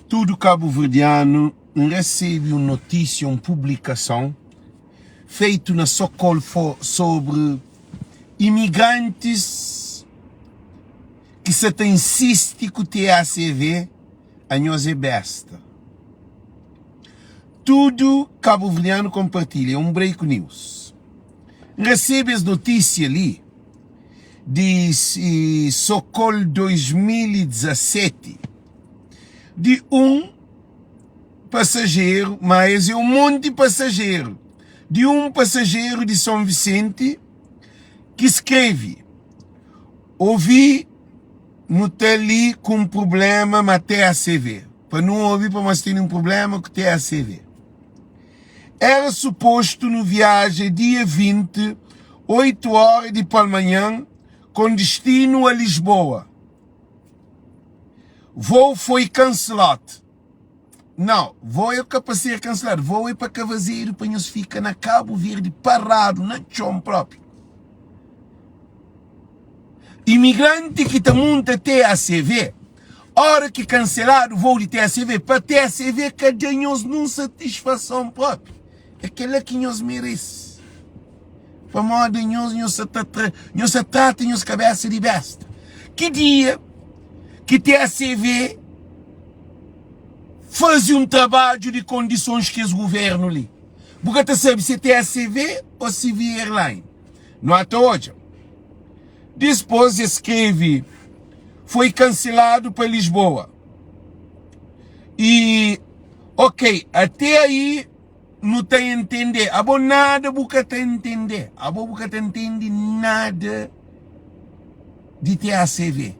Todo cabo-verdiano recebe uma notícia, uma publicação feita na Socorro sobre imigrantes que se insiste que o TACV a nós é besta. Tudo cabo-verdiano compartilha, é um break news. Recebe as notícias ali de Socorro 2017 de um passageiro, mas é um monte de passageiro, de um passageiro de São Vicente que escreve: ouvi no ali com um problema com a TACV. Para não ouvir, para nós ter um problema com a TACV. Era suposto no viagem dia 20, 8 horas de pela manhã, com destino a Lisboa. Voo foi cancelado. Não, voo é capaz de ser cancelado. Voo é para Cavazeiro, para nós ficar na Cabo Verde, parado, na chão próprio. Imigrante que está monta TACV, hora que cancelar o voo de TACV, para TACV cada nós não satisfação própria. É aquela que nós merece. Para modo nós trata nós cabeça de besta. Que dia que TACV faz um trabalho de condições que os governo ali. Porque você sabe se é TACV ou se é airline. Não até hoje. Depois escreve: foi cancelado para Lisboa. E, ok, até aí não tem a entender. Abo nada porque tem a entender. Abo porque tem entende nada de TACV.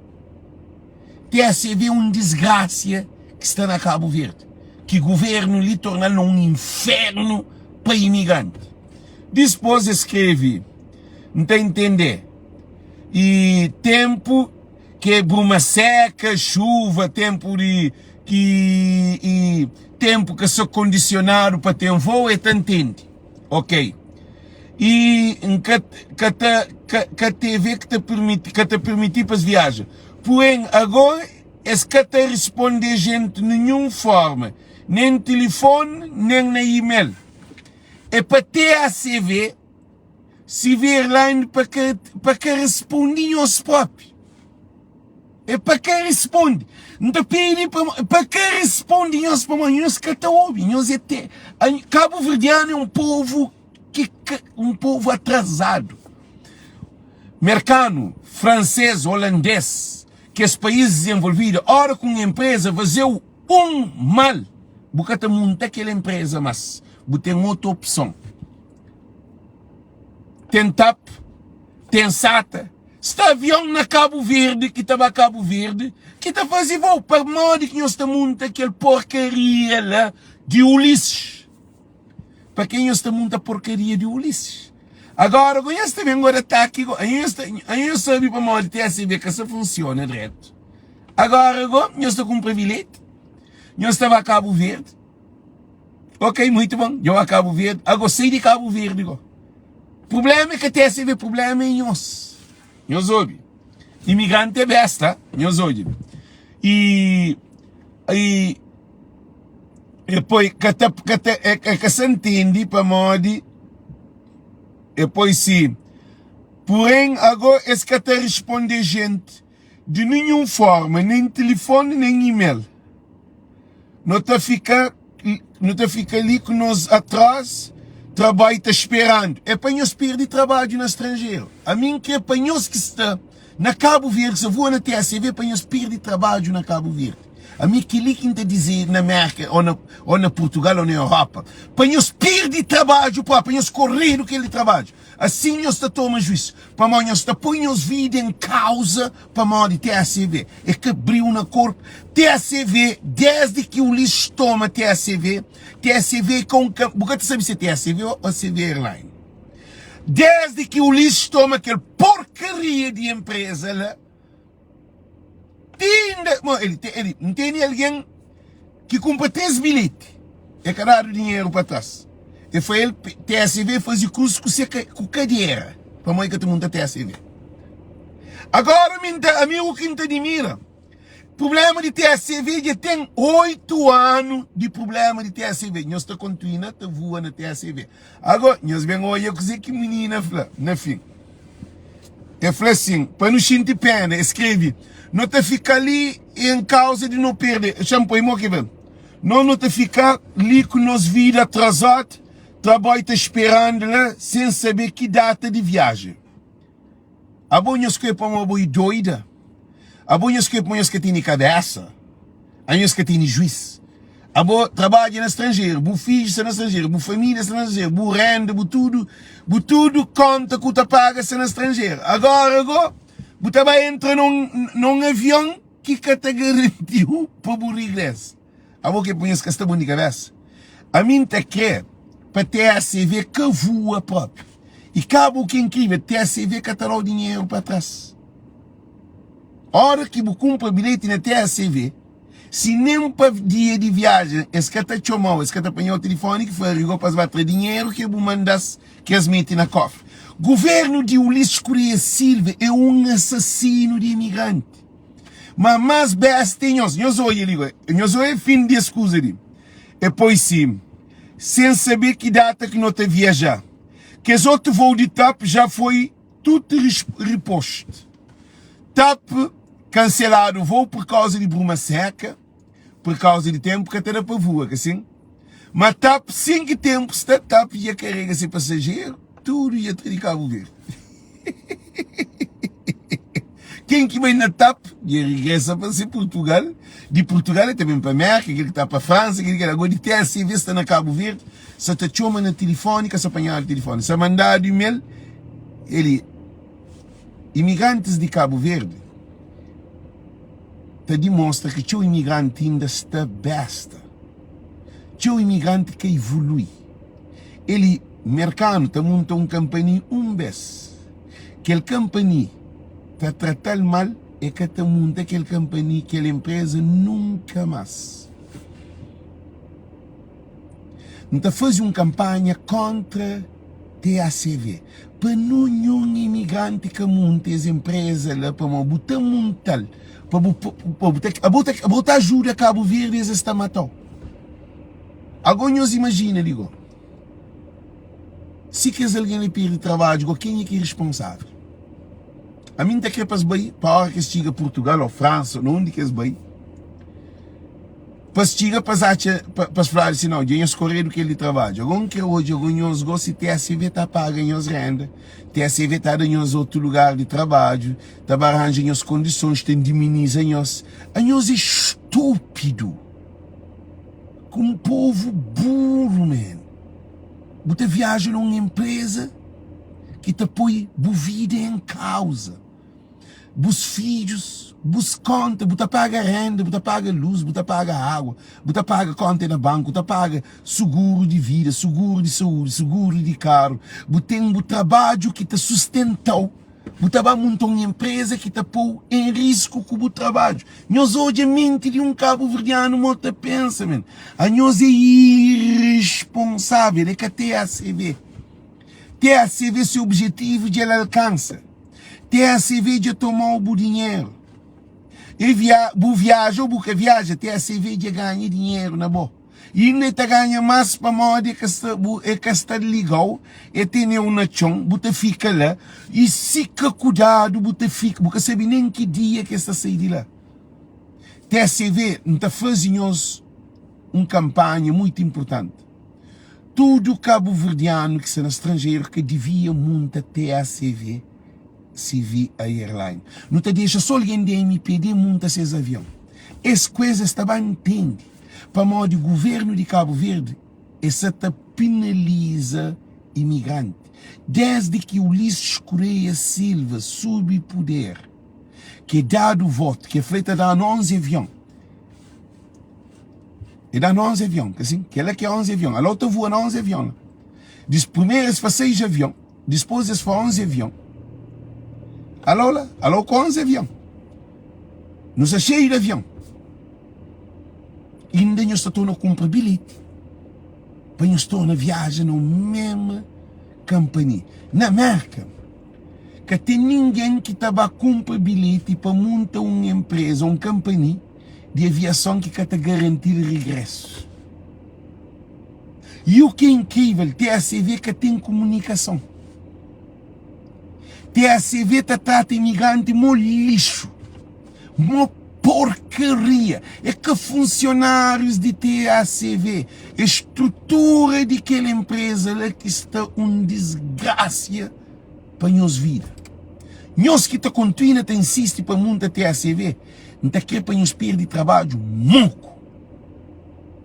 TACV é uma desgraça que está na Cabo Verde. Que o governo lhe torna um inferno para imigrante. Depois escreve: não tem a entender. E tempo que é bruma seca, chuva, tempo tempo que só condicionado para ter um voo é tantente. Ok. E que TV que te permite para as viagens. Porém, agora é que te responde a gente de nenhuma forma, nem no telefone, nem na e-mail. É para ter a CV, se ver lá para que respondem aos próprios. É para que responde. Não te pedem para que respondem aos próprios. Nós que te ouvem. Cabo Verdeano é um povo atrasado. Americano, francês, holandês, que os países desenvolvidos, ora com a empresa, fazer um mal. Porque te monta aquela empresa, mas tem outra opção. Tem TAP, tem SATA. Está avião na Cabo Verde, que estava a Cabo Verde, que está fazendo voo para modo que nós estamos monta aquela porcaria lá de Ulisses. Para quem nós estamos monta porcaria de Ulisses. Agora, conhece também, agora está aqui, eu sabe para modo de TACV que isso funciona direto. Agora, nós estamos com um privilégio. Nós estamos a Cabo Verde. Ok, muito bom. Eu a Cabo Verde. Agora sei de Cabo Verde. O problema é que a TACV, problema é nós. Nós ouvimos. Imigrante é besta. Nós ouvimos. E depois, que se entende para modo. Depois sim. Porém, agora é que te responde a gente de nenhuma forma, nem telefone, nem e-mail. Não te fica ali que nós atrás, trabalho está esperando. É para nós perder trabalho no estrangeiro. A mim que é para nós que está na Cabo Verde, se vou na TACV, é para nós perder trabalho na Cabo Verde. A mim que lhe quinta dizer na América, ou na Portugal, ou na Europa, para nós perder trabalho, para nós correr aquele trabalho. Assim nós tomamos juízo. Para nós põe as vidas em causa, para nós de TACV. É que abriu na corpo. TACV, desde que o lixo toma TACV com... Porque tu sabe se é TACV ou CV Airline. Desde que o lixo toma aquela porcaria de empresa lá, ele não tem alguém que compra 3 bilhetes. É caralho dinheiro para trás. E foi ele, TACV, fazer curso com cadeira. Para mim que todo mundo tem TACV. Agora, amigo que te admira, Problema de TSV, já tem 8 anos de problema de TSV. Nós estamos continuando a voar na TSV. Agora, nós vemos olhar que menina fala, na fim. Eu falei assim, para não sentir pena, escreve, não te fica ali em causa de não perder. Shampoo, irmão, que vem. Não te ficar ali com nós vida atrasada, trabalho está esperando lá, sem saber que data de viagem. A boa nós que é para uma boa doida. A boa nós que é para nós que tem cabeça. A nós que tem juiz. A boa trabalha no estrangeiro, boa filho está no estrangeiro, boa família está no estrangeiro, boa renda, boa tudo conta que tu paga no estrangeiro. Agora, você vai entrar num avião que te garantiu para o regresso. A boa que é para nós que está boa de cabeça. A mim te quer para TSV que voa próprio. E cabo que é incrível, TSV que terá o dinheiro para trás. Hora que você compra bilhete na TSV, se nem para dia de viagem, esse que está chamando, esse que está apanhando o telefone, que foi ligou para bater dinheiro que você manda, que eles metem na cofre. Governo de Ulisses Correia Silva é um assassino de imigrante. Mas mais besta nós olhamos fim de escusa ali. E depois sim, sem saber que data que não te viajar. Que os outros voos de TAP já foi tudo reposto. TAP cancelado o voo por causa de bruma seca, por causa de tempo que até para voar, assim. Mas TAP, 5 tempos, TAP ia carregar esse passageiro, tudo ia ter de Cabo Verde. Quem que vai na TAP, ia regressa para ser Portugal. De Portugal é também para a América, aquele que está para a França, aquele que agora de TSV está na Cabo Verde, se te chama na telefônica, se apanhar o telefone, se mandar o e-mail, ele, imigrantes de Cabo Verde, te demonstra que o imigrante ainda está besta. O imigrante que evolui. Ele, mercado, te monta um companhia vez. Aquele companhia te trata mal e que te monta aquele companhia, aquela empresa nunca mais. Então faz uma campanha contra TACV. Para nenhum imigrante que monta as empresas lá, para botar montar, para botar ajuda a Cabo Verde, eles estão matando. Agora nós imagina, digo, se queres alguém lhe pedir trabalho, quem é que é responsável? A mim está aqui para a hora que chega a Portugal ou França, onde que é bem, para chegar para falar assim, não, eu escolhi do que ele trabalha. Agora que hoje, nós gostamos de TSV está pagando as rendas, TSV está dando outro lugar de trabalho, está arranjando as condições, tem diminuindo a nós é estúpido. Com um povo burro, man. Você viaja numa empresa que te põe a vida em causa. Os filhos, os contas, você paga renda, você paga luz, você paga água, você paga conta na banco, você paga seguro de vida, seguro de saúde, seguro de carro. Você tem um trabalho que te sustentou. Você vai montar uma empresa que te põe em risco com o trabalho. Nós hoje é mente de um cabo-verdiano, você pensa, man. A nós é irresponsável, é que a TACV. TACV, seu objetivo de ela alcança. TACV de tomar o dinheiro. Ele viaja, ou que viaja, TACV de ganhar dinheiro na boa. E ainda te ganha mais para modo que está legal, e tem um chão, você fica lá, e fica cuidado, você fica, porque sabe nem que dia que está sair de lá. TACV, não está fazendo uma campanha muito importante. Todo cabo-verdiano que está no estrangeiro que devia montar TACV, CV Airline. Não te deixa só alguém de MPD montar esses aviões. As coisas também entende. Para modo o governo de Cabo Verde, essa penaliza imigrante. Desde que Ulisses Correia Silva soube poder, que é dado o voto, que é feito a dar 11 aviões. E dá 11 aviões, assim, que ela quer 11 aviões. A outra voa 11 aviões. Primeiro eles fazem 6 aviões, depois eles fazem 11 aviões. Alô com 11 aviões. Não se cheio de avião. E ainda nós estamos a comprar bilhete. Para nós estar na viagem na mesma companhia. Na América, que tem ninguém que estava a comprar bilhete para montar uma empresa, uma companhia, de aviação que te garantir regresso. E o que é incrível, TACV que tem comunicação. TACV te trata imigrante como lixo, uma porcaria. É que funcionários de TACV, a estrutura daquela empresa lá que está uma desgraça para nós vida. Nós que continua a insistir para montar TACV, não está querendo para nós perder trabalho, moco.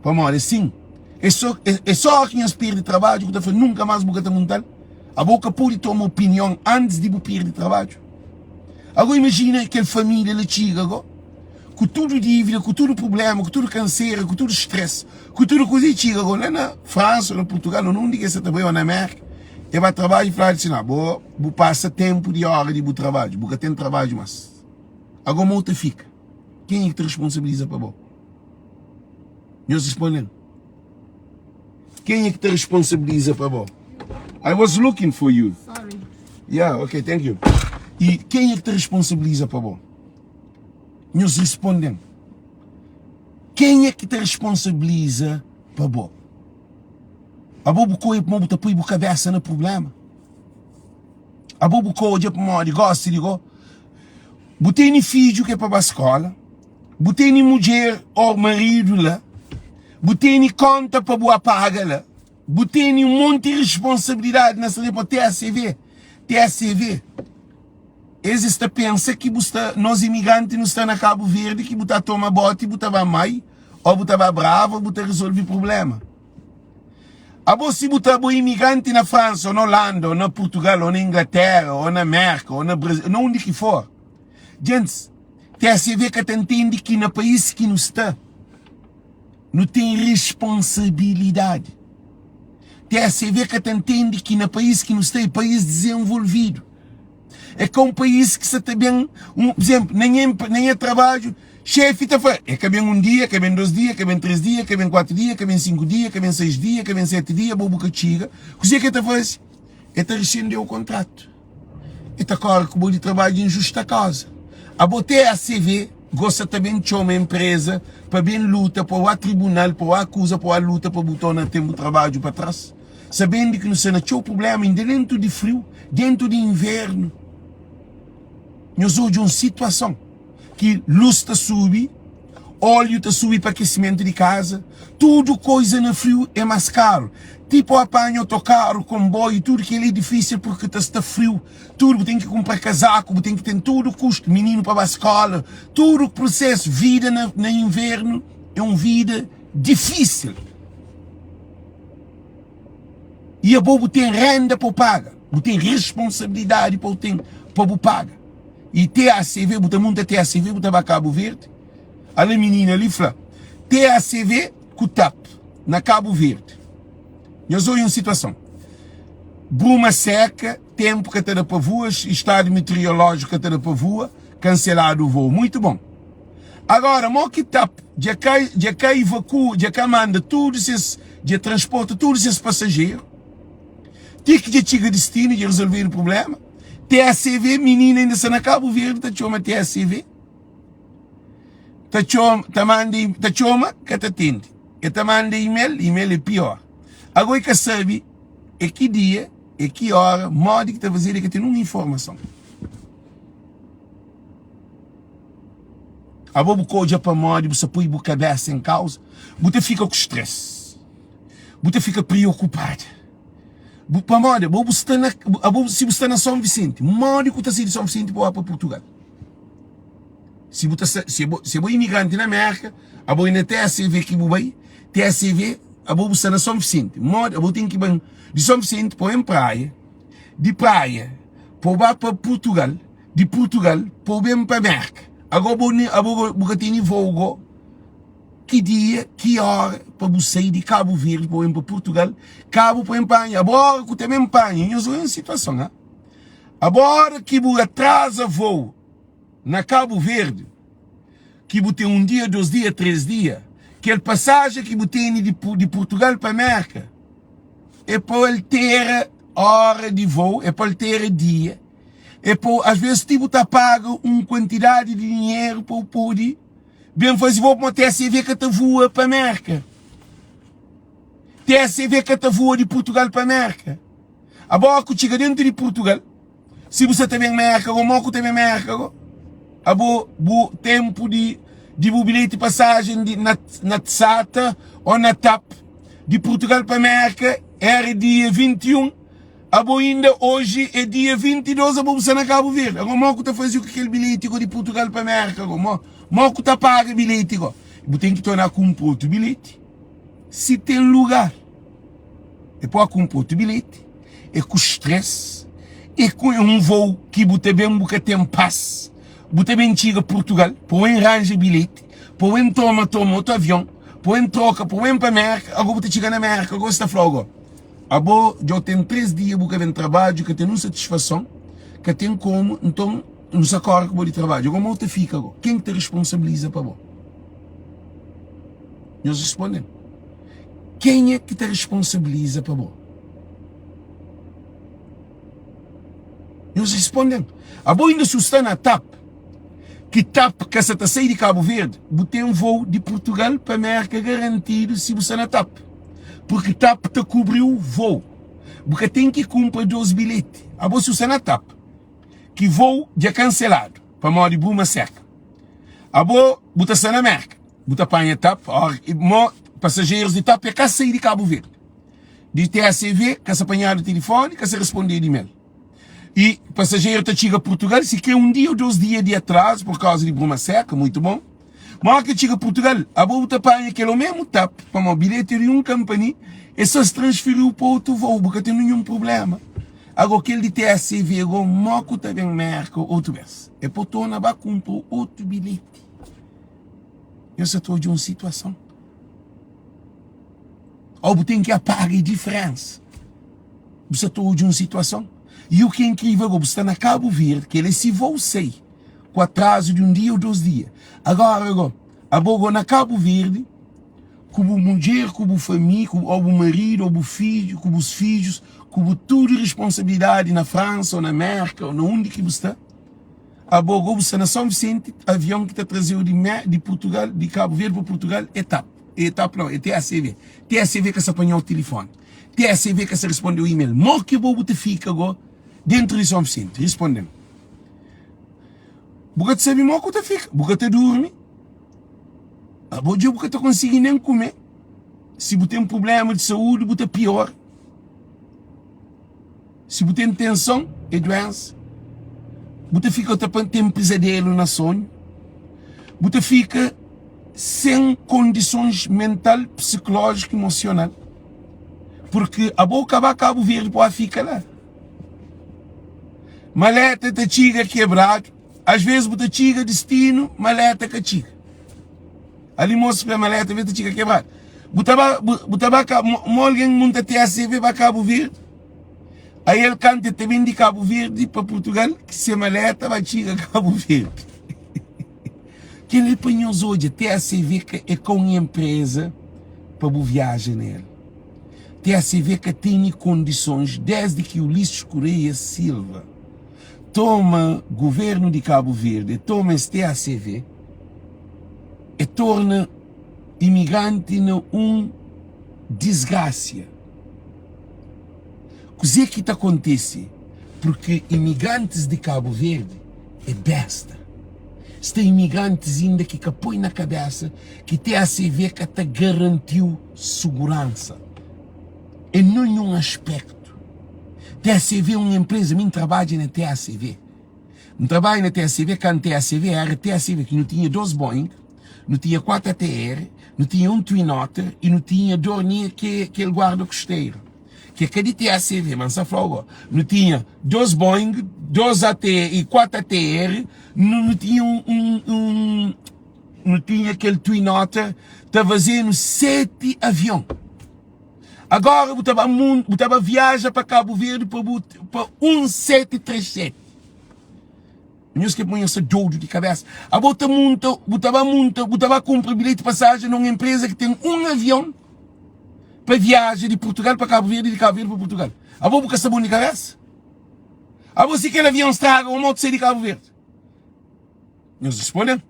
Para morrer assim. É só que nós perdemos trabalho, que nunca mais vou montar. A boca pode tomar opinião antes de perder trabalho. Agora imagina aquela família lá chega agora, com tudo dívida, com tudo problema, com tudo câncer, com tudo estresse, com tudo coisa chega agora lá na França, ou na Portugal, ou não diga se trabalha ou na América, e vai trabalhar e fala assim, não, vou passar tempo de hora de trabalho, vou ter trabalho mais. Agora multa fica. Quem é que te responsabiliza para você? Nós respondemos. Quem é que te responsabiliza para você? I was looking for you. Sorry. Yeah, okay, thank you. E quem é que te responsabiliza para você? Nós respondemos. Quem é que te responsabiliza para você? A bobo coi para botar põe a cabeça no problema. A bobo coi de para de gosta de go. Botei ni filho que é para a escola. Botei ni mulher ou marido lá. Botei ni conta para boa paga lá. Botei ni monte de responsabilidade nessa para TACV. TACV. Existe pensa que nós imigrantes não estamos na Cabo Verde, que botar toma bote, botar mai, ou botar bravo, ou botar resolver problema. A você botar imigrante na França, ou na Holanda, ou na Portugal, ou na Inglaterra, ou na América, ou na Brasil, não onde que for. Gente, TACV que te entende que no país que não está, não tem responsabilidade. TACV que te entende que no país que não está é país desenvolvido. É que um país que se tem bem, por exemplo, nem é trabalho, chefe está fazendo. É que vem dia, que vem 2 dias, que vem 3 dias, que vem 4 dias, que vem 5 dias, que vem 6 dias, que vem 7 dias, bobo que chega. O que é que está fazendo? É que rescindeu o contrato. É que agora que o de trabalho em justa causa. A botar a CV, gosta também de uma empresa para bem luta, para o tribunal, para o acusa, para a luta, para botar no tempo de trabalho para trás. Sabendo que não se não tinha problema dentro de frio, dentro de inverno. Nós hoje uma situação que luz está subindo, óleo está subindo para aquecimento de casa, tudo coisa no frio é mais caro. Tipo apanho autocarro, comboio, tudo que é difícil porque está frio, tudo tem que comprar casaco, tem que ter tudo custo, menino para a escola, tudo processo, vida no inverno é uma vida difícil. E a bobo tem renda para pagar, tem responsabilidade para pagar. E TACV, bota muita TACV, bota para Cabo Verde. A menina ali fala, TACV com TAP, na Cabo Verde. Nós olhamos uma situação. Bruma seca, tempo que está para voas, estado meteorológico que está para voa, cancelado o voo. Muito bom. Agora, mo que TAP, já cá evacua, já cá manda todos esses, já transporta todos esses passageiros. Tem que já chega a destino de resolver o problema. TACV, menina ainda está na Cabo Verde, está chama TACV. Está chama que te atende. Está manda e-mail é pior. Agora que sabe, é que dia, é que hora, modo que está fazendo, é que tem uma informação. A bobo coja para modo, você põe a cabeça em causa, você fica com estresse. Você fica preocupado. Para moda, se você está na São Vicente, modo que está saindo de São Vicente para Portugal. Se você é imigrante na América, a boa na TACV que vai, TACV, a boa está na São Vicente. Modo, a boa tem que ir de São Vicente para em praia, de praia para Portugal, de Portugal para para América. Agora a boa tem voo. Que dia, que hora para você ir de Cabo Verde para Portugal, Cabo para Espanha, agora que também Espanha, nós vamos em situação, né? Agora que você atrasa voo na Cabo Verde, que você tem 1 dia, 2 dias, 3 dias, que a passagem que você tem de Portugal para América, é para ele ter hora de voo, é para ele ter dia, é para, às vezes, você paga uma quantidade de dinheiro para poder Bem fazer vou para uma TSV que te voa para a América. TSV que te voa de Portugal para a América. A boa que chega dentro de Portugal. Se você também América, ou moco também América, a boa tempo de bilhete de passagem na TSATA ou na TAP de Portugal para a América era dia 21. A boa ainda hoje é dia 22, a boa você não Cabo Verde. Agora moco está fazendo aquele bilhete de Portugal para a América. Moco está paga bilhete. Você tem que tornar com outro bilhete. Se tem lugar. É para comprar outro bilhete. É com estresse. É com voo que você bem tem passe. Você bem chega a Portugal. Põe arranja bilhete. Põe toma outro avião. Põe troca. Põe para a América. Agora você chega na América. Agora você está falando. Agora já tem 3 dias que vem trabalho. Que tem uma satisfação. Que tem como. Então, não se acorda com o trabalho. Agora você fica. Agora. Quem te responsabiliza para você? Eles respondem. Quem é que te responsabiliza para você? Eles respondem. A boa ainda está na TAP. Que TAP, que essa sair de Cabo Verde, você tem um voo de Portugal para a América garantido se você na TAP. Porque TAP te cobriu o voo. Porque tem que comprar 2 bilhetes. A boa se você na TAP. Que voo já cancelado. Para morrer de Buma seca. A boa, você está na América. Você apanha TAP. Passageiros de TAP é que sair de Cabo Verde. De TACV, que se apanhar o telefone, que se responder de e-mail. E passageiro que chega a Portugal, se quer 1 dia ou 2 dias de atraso por causa de bruma seca, muito bom. Mas que chega a Portugal, a boa apanha aquele mesmo TAP, para uma bilhete de uma companhia, e só se transferiu para outro voo, porque tem nenhum problema. Agora, aquele de TACV, agora, moco também marca outra vez. É para tornar para comprar outro bilhete. Eu só estou de uma situação. Ou tem que apagar a diferença. Você está de uma situação. E o que é incrível, você está na Cabo Verde, que ele se você, com atraso de 1 dia ou 2 dias. Agora, na Cabo Verde, como mulher, como família, como o marido, como filho, como os filhos, como tudo responsabilidade na França, ou na América, ou onde que você está. Agora, você na São Vicente, avião que está trazendo de Portugal, de Cabo Verde para Portugal, etapa não, é TACV. TACV que se apanhou o telefone. TACV que se respondeu o e-mail. Mas que bobo te fica agora dentro de São Vicente, respondendo. Porque te sabe mal que te fica. Porque te dorme. A boa dia porque te consegue nem comer. Se você tem um problema de saúde, você pior. Se você tem tensão e doença, você fica tem pesadelo na sonho. Você fica sem condições mental, psicológica e emocional. Porque a boca vai Cabo Verde para ficar lá. Maleta te chiga quebrado. Às vezes você chiga destino, maleta que chiga. Ali mostra para a maleta, vê te chiga quebrado. Alguém monta TACV para Cabo Verde. Aí ele canta também de Cabo Verde para Portugal, que se a maleta vai chiga Cabo Verde. Que ele apanhou hoje, TACV que é com a empresa para a viagem nele. TACV que tem condições, desde que Ulisses Correia Silva toma governo de Cabo Verde, toma este TACV e torna imigrante desgraça. O que é que acontece? Porque imigrantes de Cabo Verde é besta. Tem imigrantes ainda que põe na cabeça que TACV que te garantiu segurança. Em nenhum aspecto. TACV é uma empresa, eu trabalho na TACV. Eu trabalho na TACV, quando TACV era TACV que não tinha 2 Boeing, não tinha 4 ATR, não tinha um Twin Otter e não tinha Dornier, que é o guarda costeiro. Que é que TACV, mas essa falou, não tinha 2 Boeing, 2 ATR e 4 ATR, não tinha não tinha aquele Twin Otter, estava fazendo 7 aviões. Agora, eu estava viaja para Cabo Verde para 1737. Não é que põe essa dor de cabeça. A bota botava comprar bilhete de passagem numa empresa que tem um avião para viagem de Portugal para Cabo Verde e de Cabo Verde para Portugal. A boca fica sabão de cabeça. A você se aquele avião estraga, o moto sai de Cabo Verde. Eles respondem.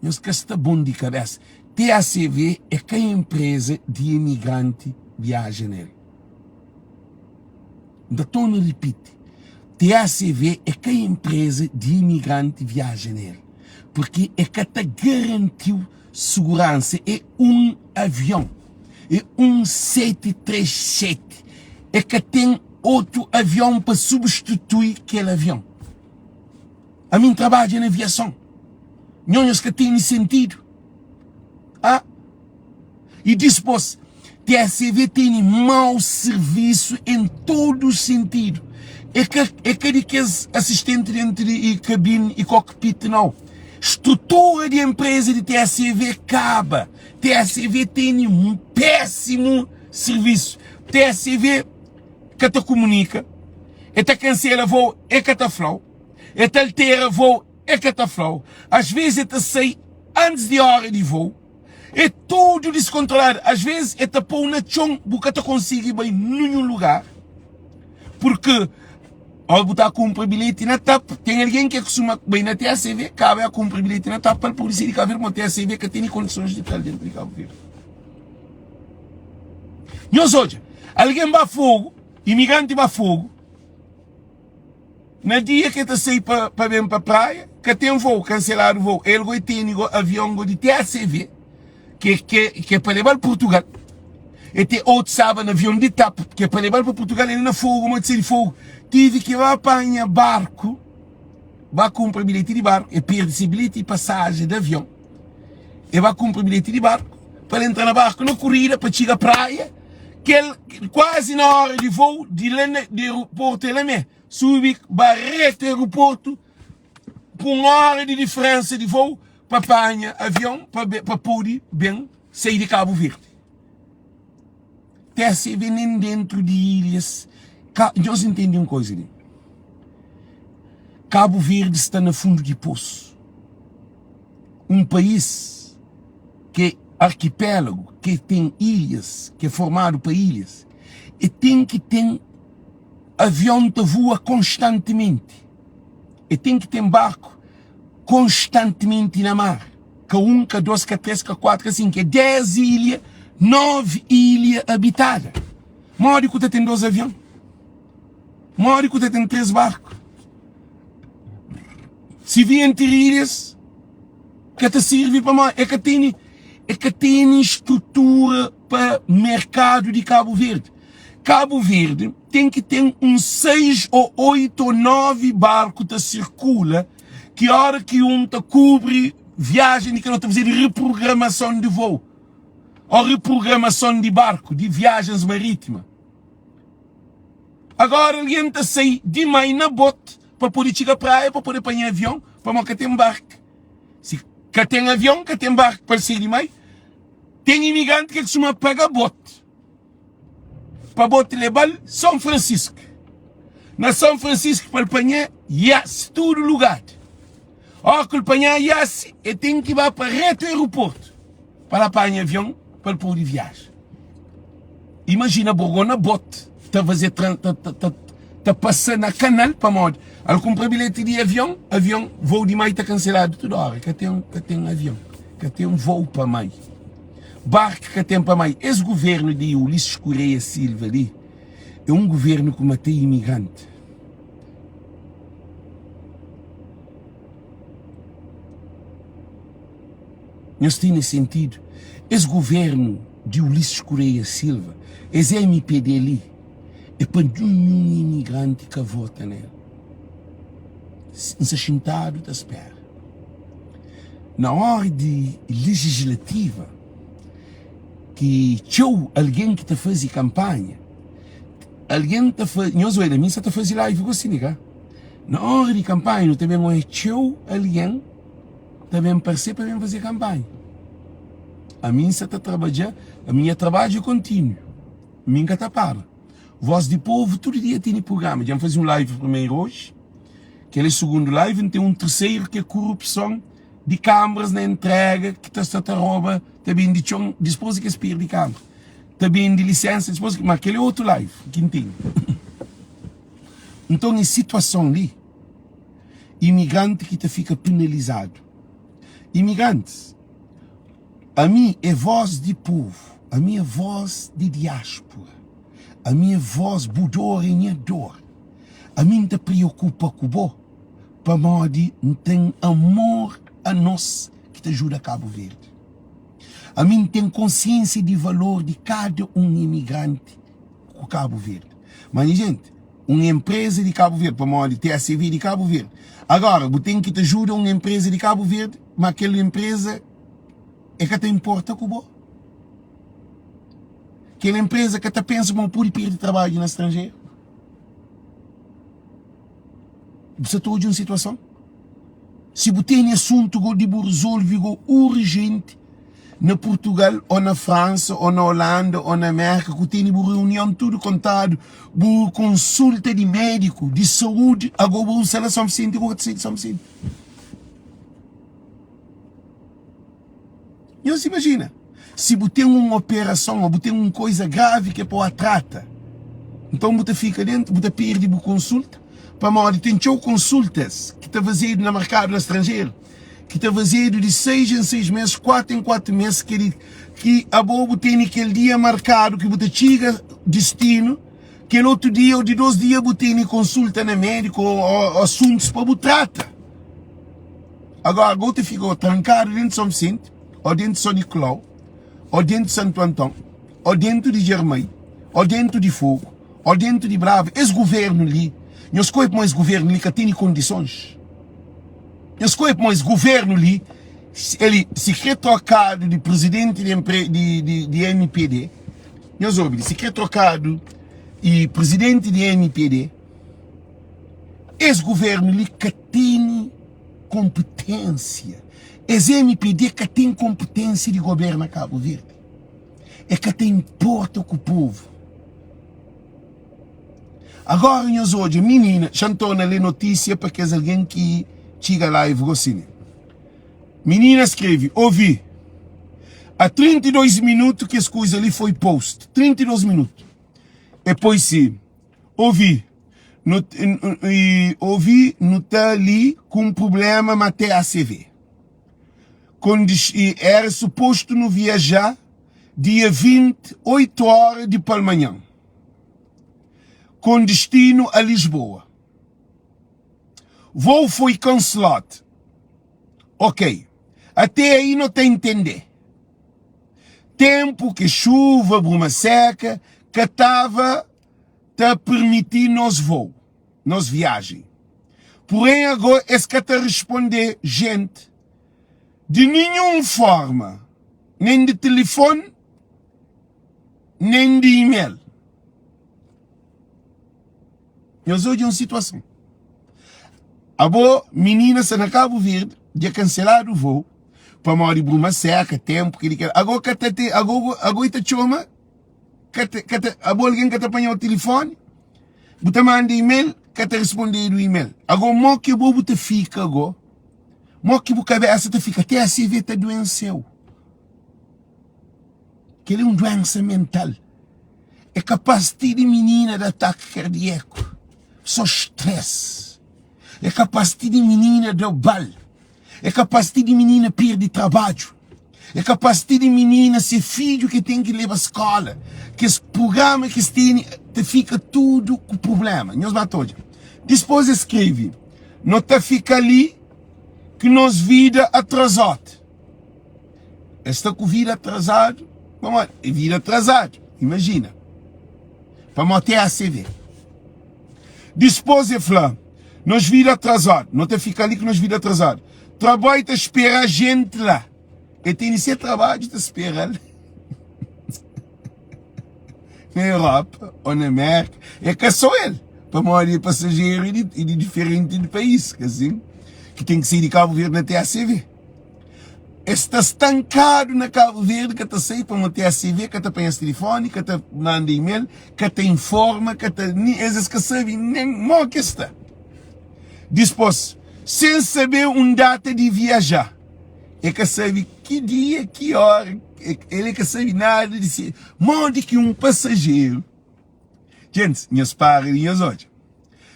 Nós que está bom de cabeça. TACV é que a empresa de imigrante viaja nele. Ainda estou a repetir. TACV é que a empresa de imigrante viaja nele. Porque é que te garantiu segurança. É um avião. É um 737. É que tem outro avião para substituir aquele avião. A mim trabalha na aviação. Não é que tem sentido. E depois, TACV tem mau serviço em todo o sentido. É que assistente dentro de cabine e cockpit não. Estrutura de empresa de TACV acaba. TACV tem um péssimo serviço. TACV que te comunica, é te cancela voo, é que te flow, é te altera voo, é que te flow. Às vezes é te sai antes de hora de voo. É tudo descontrolado. Às vezes é te pôr na chão, porque te consegue ir bem em nenhum lugar. Porque ao botar a comprar bilhete na TAP, tem alguém que costuma bem na TACV, cabe a comprar bilhete na TAP para a polícia de Cabo Verde, mas TACV que tem condições de estar dentro de Cabo Verde. E hoje, alguém vai fogo, imigrante vai fogo, no dia que está sair para vir para a praia, que tem um voo, cancelar o voo, ele tem um avião de TACV, que é para levar para Portugal. E tem outro sábado avião de TAP, que é para levar para Portugal, ele não fogo, mas de fogo. Tive que apanhar barco, vai comprar bilhete de barco, e perde esse bilhete de passagem de avião. E vai comprar bilhete de barco, para entrar no barco, na corrida, para chegar à praia, que ele, quase na hora de voo, de aeroporto, ele sube, barrete aeroporto, com uma hora de diferença de voo, para apanhar avião, para poder bem sair de Cabo Verde. TACV nem dentro de ilhas. Nós entendemos uma coisa ali. Cabo Verde está no fundo de poço. Um país que é arquipélago, que tem ilhas, que é formado por ilhas, e tem que ter avião que voa constantemente. E tem que ter barco constantemente na mar. Que 1, que 2, que 3, que 4, que 5, que 10 ilhas, 9 ilhas habitadas. Mora que tem 2 aviões. Mora que tem 3 barcos. Se vier entre ilhas, que te serve para mais. É que tem estrutura para mercado de Cabo Verde. Cabo Verde tem que ter uns 6 ou 8 ou 9 barcos que circula, que a hora que um te cobre viagem, que não está fazendo reprogramação de voo. Ou reprogramação de barco, de viagens marítimas. Agora alguém está a sair de manhã na bote para poder chegar à praia, para poder apanhar avião, para não ter barco. Se que tem avião, que tem barco para sair de manhã, tem imigrante que costuma pagar bote. Para bote levar São Francisco. Na São Francisco para apanhar, yes, todo lugar. Ó, que apanhar yes, e tem que ir para reto aeroporto para apanhar avião, para poder viajar. Imagina Borgona bote, está fazer está passando na canal para modo. Al comprar bilhete de avião, voo de maio está cancelado toda hora. Que tem um avião, que tem um voo para maio. Barco que tem para maio. Esse governo de Ulisses Correia Silva ali é um governo que mata imigrante. Não tem sentido. Esse governo de Ulisses Correia Silva, esse MPD ali, é para nenhum imigrante que vota nele. Se sentado da espera. Na ordem legislativa, que tinha alguém que está fazendo campanha, alguém está fazendo, nós olhamos, mim está fazendo live com Senegal. Na hora de campanha, não também tinha alguém também parceiro para fazer campanha. A minha está trabalhando, a minha trabalho é contínuo. A minha está para. Voz de Povo, todo dia tem programa. Já fazer um live primeiro hoje, que é o segundo live, tem um terceiro que é corrupção de câmaras na entrega, que está a rouba, também de chão, depois que expira de câmara. Também de licença, depois que, mas aquele é outro live, que tem. Então, em situação ali, imigrante que fica penalizado, imigrantes. A mim é voz de povo, a minha voz de diáspora, a minha voz budor e dor. A mim te preocupa com o para modo tem amor a nós que te ajuda a Cabo Verde. A mim tem consciência de valor de cada imigrante com Cabo Verde. Mas, gente, uma empresa de Cabo Verde, para modo TACV de Cabo Verde. Agora, tem que te ajuda uma empresa de Cabo Verde, mas aquela empresa é que te importa com o aquela empresa que te pensa que pode perder trabalho no estrangeiro. Você está de uma situação? Se você tem assunto de resolver urgente na Portugal, ou na França, ou na Holanda, ou na América, que tem uma reunião tudo contado, uma consulta de médico, de saúde, agora você não sabe se você não se imagina. Se você tem uma operação, ou você tem uma coisa grave que é para a trata, então você fica dentro, você perde a consulta, para mal, tem consultas que está fazendo no mercado estrangeiro, que está fazendo de 6 em 6 meses, 4 em 4 meses, que a bobo tem aquele dia marcado, que você chega destino, que no outro dia ou de 2 dias você tem consulta no médico ou assuntos para você trata. Agora você ficou trancado dentro de São Vicente, ou dentro de São Nicolau, ou dentro de Santo Antão, ou dentro de Germay, ou dentro de Fogo, ou dentro de Brava. Esse governo ali, não escolhe para esse governo ali que tem condições. Não escolhe para esse governo ali, ele se quer trocado de presidente de MPD, não soube, se quer trocado de presidente de MPD, esse governo ali que tem competência. Esse MPD que tem competência de governo a Cabo Verde. É que tem importa com o povo. Agora, nós hoje, menina, chantou na notícia para que alguém que chega lá e vou cine. Menina escreve, ouvi. Há 32 minutos que as coisas ali foi post. 32 minutos. E pois sim, ouvi. Ouvi, não está ali com um problema, mas até ACV. Quando era suposto não viajar dia 28 horas de Palmanhã, com destino a Lisboa. Voo foi cancelado. Ok. Até aí não tem a entender. Tempo que chuva, bruma seca, que estava a permitir nos voo, nos viagem. Porém agora é que está a responder, gente, de nenhuma forma, nem de telefone, nem de e-mail. Eu sou de uma situação. A boa menina se na Cabo Verde, de cancelar o voo, para morar em bruma seca, tempo que ele quer. Agora está chama, alguém que está apanhando o telefone, você manda e-mail, que está respondendo o e-mail. Agora, mo que você fica agora, mo que a cabeça te fica, até a CV está doenceu. Que ele é uma doença mental. É capaz de menina de ataque cardíaco. Só estresse. É capaz de menina de bal. É capaz de menina perder trabalho. É capaz de menina ser filho que tem que levar à escola. Que esse programa que tem, te fica tudo com problema. Nós batemos. Depois escreve. Não te fica ali que nós vida atrasada. Esta com vida atrasada, vamos, é vida atrasada. Imagina. Para manter a CV. Depois é falar. Nós vida atrasada. Não te fica ali que nós vida atrasada. Trabalho te espera a gente lá. E tem esse trabalho te espera na Europa ou na América. É que é só ele. Para morar passageiro e de diferente de país. Assim, que tem que sair de Cabo Verde até a CV. Está estancado na Cabo Verde, que te sai para manter a CV, que te apanha esse telefone, que te manda e-mail, que te informa, que te... Esses que sabem nem mal que está. Depois, sem saber data de viajar. É que sabe que dia, que hora, ele é que sabe nada de si. Mande que um passageiro. Gente, minhas pares e minhas olhos.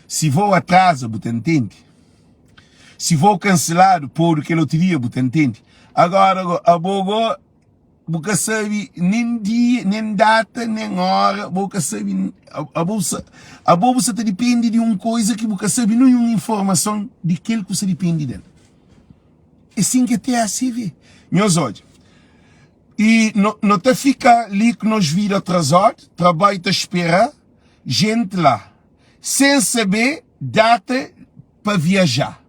Se vou atrasa, você entende? Se vou cancelado por que loteria, você entende? Agora, a bogo, boca sabe nem dia, nem data, nem hora, boca sabe, a bolsa depende de uma coisa que boca sabe, não é uma informação de aquilo que você depende dela. É assim que até assim vê. Meus olhos. E não te fica ali que nós vira atrasado, trabalho te espera, gente lá, sem saber data para viajar.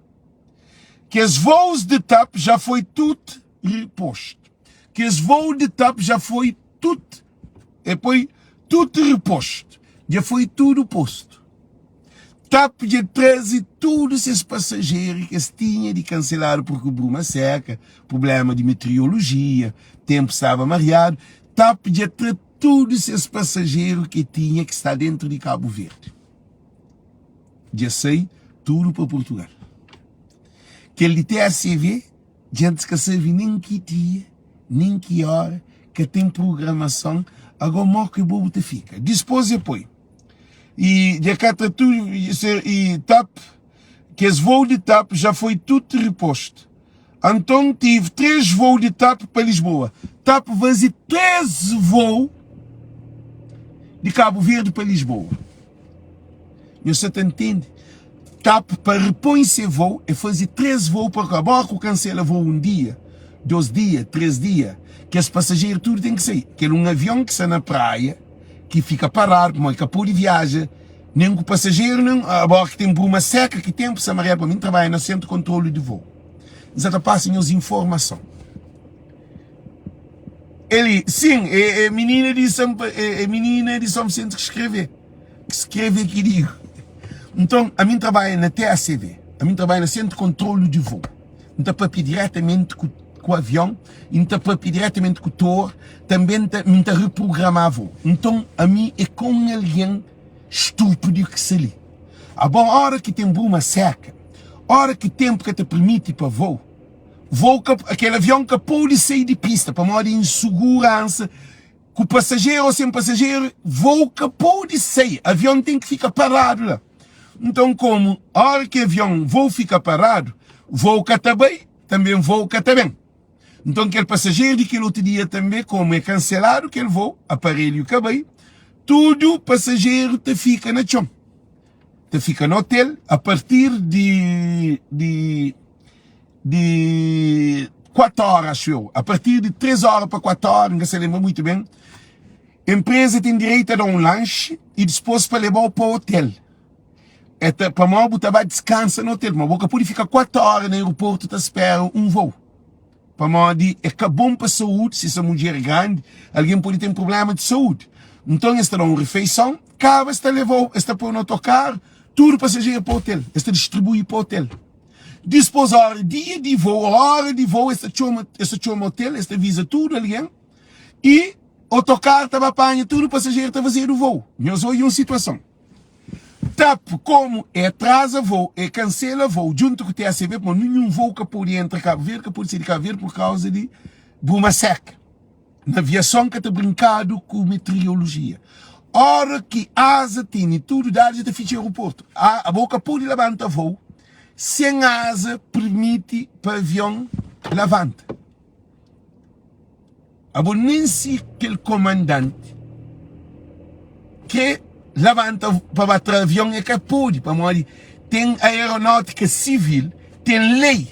Que os voos de TAP já foi tudo reposto. Que os voos de TAP já foi tudo, tudo reposto. Já foi tudo posto. TAP já traz todos esses passageiros que se tinha de cancelar porque bruma seca, problema de meteorologia, tempo estava mareado. TAP já traz todos esses passageiros que tinha que estar dentro de Cabo Verde. Já sei tudo para Portugal. Que ele tem a CV, gente que sabe nem que dia, nem que hora, que tem programação, agora mal que o bobo te fica. Depois depois. E de cá tudo, e TAP, que os voos de TAP já foi tudo reposto. Então tive 3 voos de TAP para Lisboa. TAP vai fazer 13 voos de Cabo Verde para Lisboa. Você te entende? TAP para repor esse voo é fazer 13 voos para cá. Bora que cancela voo um dia, 2 dias, 3 dias. Que os passageiros tudo tem que sair. Que é um avião que está na praia, que fica parado, como é que pode viajar. Nem o passageiro, nem agora que tem bruma seca, que tempo se amarela para mim, trabalha no centro de controle de voo. Exato, passem as informações. Ele, sim, menina de São Vicente que escreve. Que escreve que digo. Então, a mim trabalha na TACV, a mim trabalha no centro de controle de voo. Então, para pedir diretamente com o avião, então, para pedir diretamente com o tour, também me reprogramar voo. Então, a mim é com alguém estúpido que se ali. A boa hora que tem bruma seca, hora que tempo que te permite para voo, aquele avião que pode sair de pista, para uma hora de insegurança, com passageiro ou sem passageiro, voo que pode sair, avião tem que ficar parado lá. Então, como a hora que o avião voo fica parado, voo que está bem, também voo que está bem. Então, aquele passageiro daquele outro dia também, como é cancelado aquele voo, aparelho que bem, tudo passageiro te fica na chão. Te fica no hotel, a partir de 4 horas, acho eu. A partir de 3 horas para 4 horas, não se lembra muito bem, a empresa tem direito a dar um lanche e depois para levar para o hotel. Para uma botar descansa no hotel, mas boca pode ficar 4 horas no aeroporto, te espera um voo. Para uma é bom para a saúde, se essa mulher é grande, alguém pode ter um problema de saúde. Então, esta dá uma refeição, cada esta levou, esta põe no autocarro, tudo passageiro para o hotel, esta distribui para o hotel. Depois, a hora de voo, esta chama hotel, esta avisa tudo alguém, e o autocarro estava apanha, tudo passageiro está fazendo o voo. Nós olhamos uma situação. TAP, como atrasa voo, cancela voo, junto com o TACV, mas nenhum voo que pode entrar Cabo Verde, que pode sair de Cabo Verde por causa de bruma seca. Na aviação que está brincado com meteorologia. Hora que asa tem tudo dado de ficha aeroporto. A boca pode levantar voo, sem asa permite para o avião levanta. A boca nem se aquele comandante que levanta para bater o avião é que pode, para morrer. Tem aeronáutica civil, tem lei,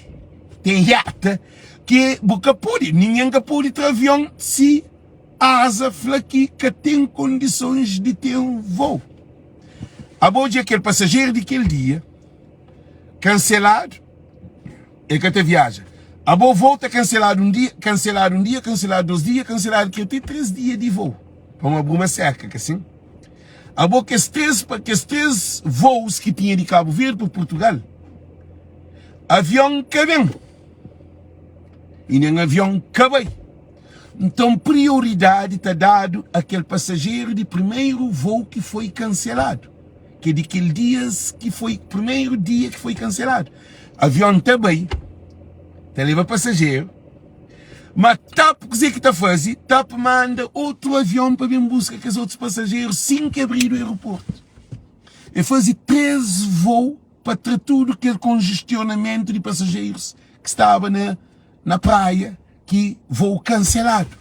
tem IATA, que boca pode, ninguém que pode ter avião se a asa aqui que tem condições de ter um voo. A boca aquele passageiro daquele dia, cancelado, é que te viaja. A boa volta cancelado um dia, cancelado 2 dias, cancelado que tem 3 dias de voo. Para uma bruma seca, que assim. A boa que os 3 voos que tinha de Cabo Verde para Portugal, avião que vem. E nem avião que vai. Então, prioridade está dado àquele passageiro de primeiro voo que foi cancelado. Que é daquele dias que foi, primeiro dia que foi cancelado. Avião também, está leva passageiro. Mas TAP, o que está fazendo? TAP manda outro avião para vir em busca com os outros passageiros, sem que abrir o aeroporto. E fazia 13 voos para ter tudo aquele congestionamento de passageiros que estava na praia, que voo cancelado.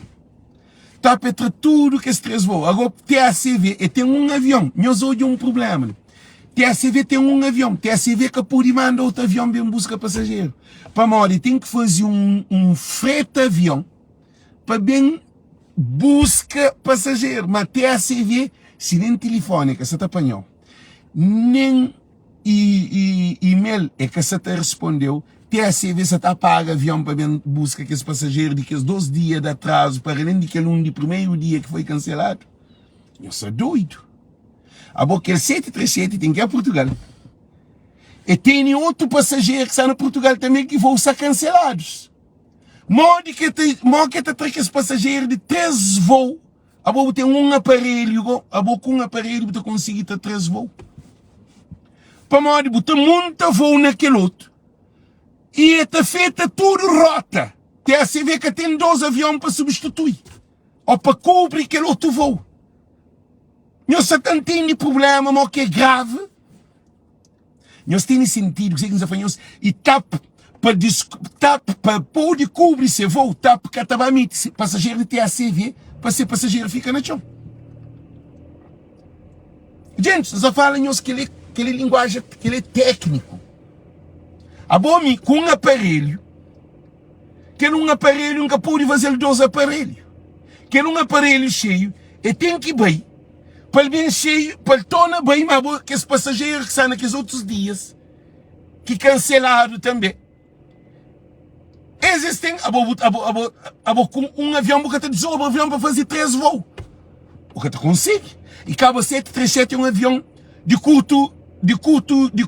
Tá para tudo que esses voos. Agora, TACV tem um avião. Nós hoje um problema. TACV tem um avião. TACV que pode mandar outro avião bem busca passageiro. Para morrer, tem que fazer um frete avião para bem busca passageiro. Mas TACV, se nem telefônica, você tá apanhou. Nem e-mail é que você respondeu. TACV você tá paga avião para bem busca que esse passageiro de que os 2 dias de atraso para além de que de primeiro dia que foi cancelado. Eu sou doido. A boca é 737 tem que ir a Portugal. E tem outro passageiro que está no Portugal também que vão ser cancelados. Modo que tem esse passageiro de 3 voos. A boca tem um aparelho. A boca com um aparelho para conseguir ter 3 voos. Para modo que tem muito voo naquele outro. E está feita tudo rota. TACV que tem 2 aviões para substituir. Ou para cobrir aquele outro voo. Nós não temos problema, mas que é grave. Nós temos sentido, que nos afanhamos, e tap para poder cobrir esse voo, tap catabamente passageiro de TACV, para ser passageiro fica na chão. Gente, nós falamos que ele é linguagem, que ele é técnico. A bom com um aparelho, que um aparelho nunca pode fazer 2 aparelhos. Que um aparelho cheio, e tem que ir bem. Para bem cheio, para tornar bem, mas que os passageiros que estão naqueles outros dias, que cancelaram também. Existem, com um avião, porque tem 18 avião para fazer 3 voos. O que tu consegue. E Cabo 737 é um avião de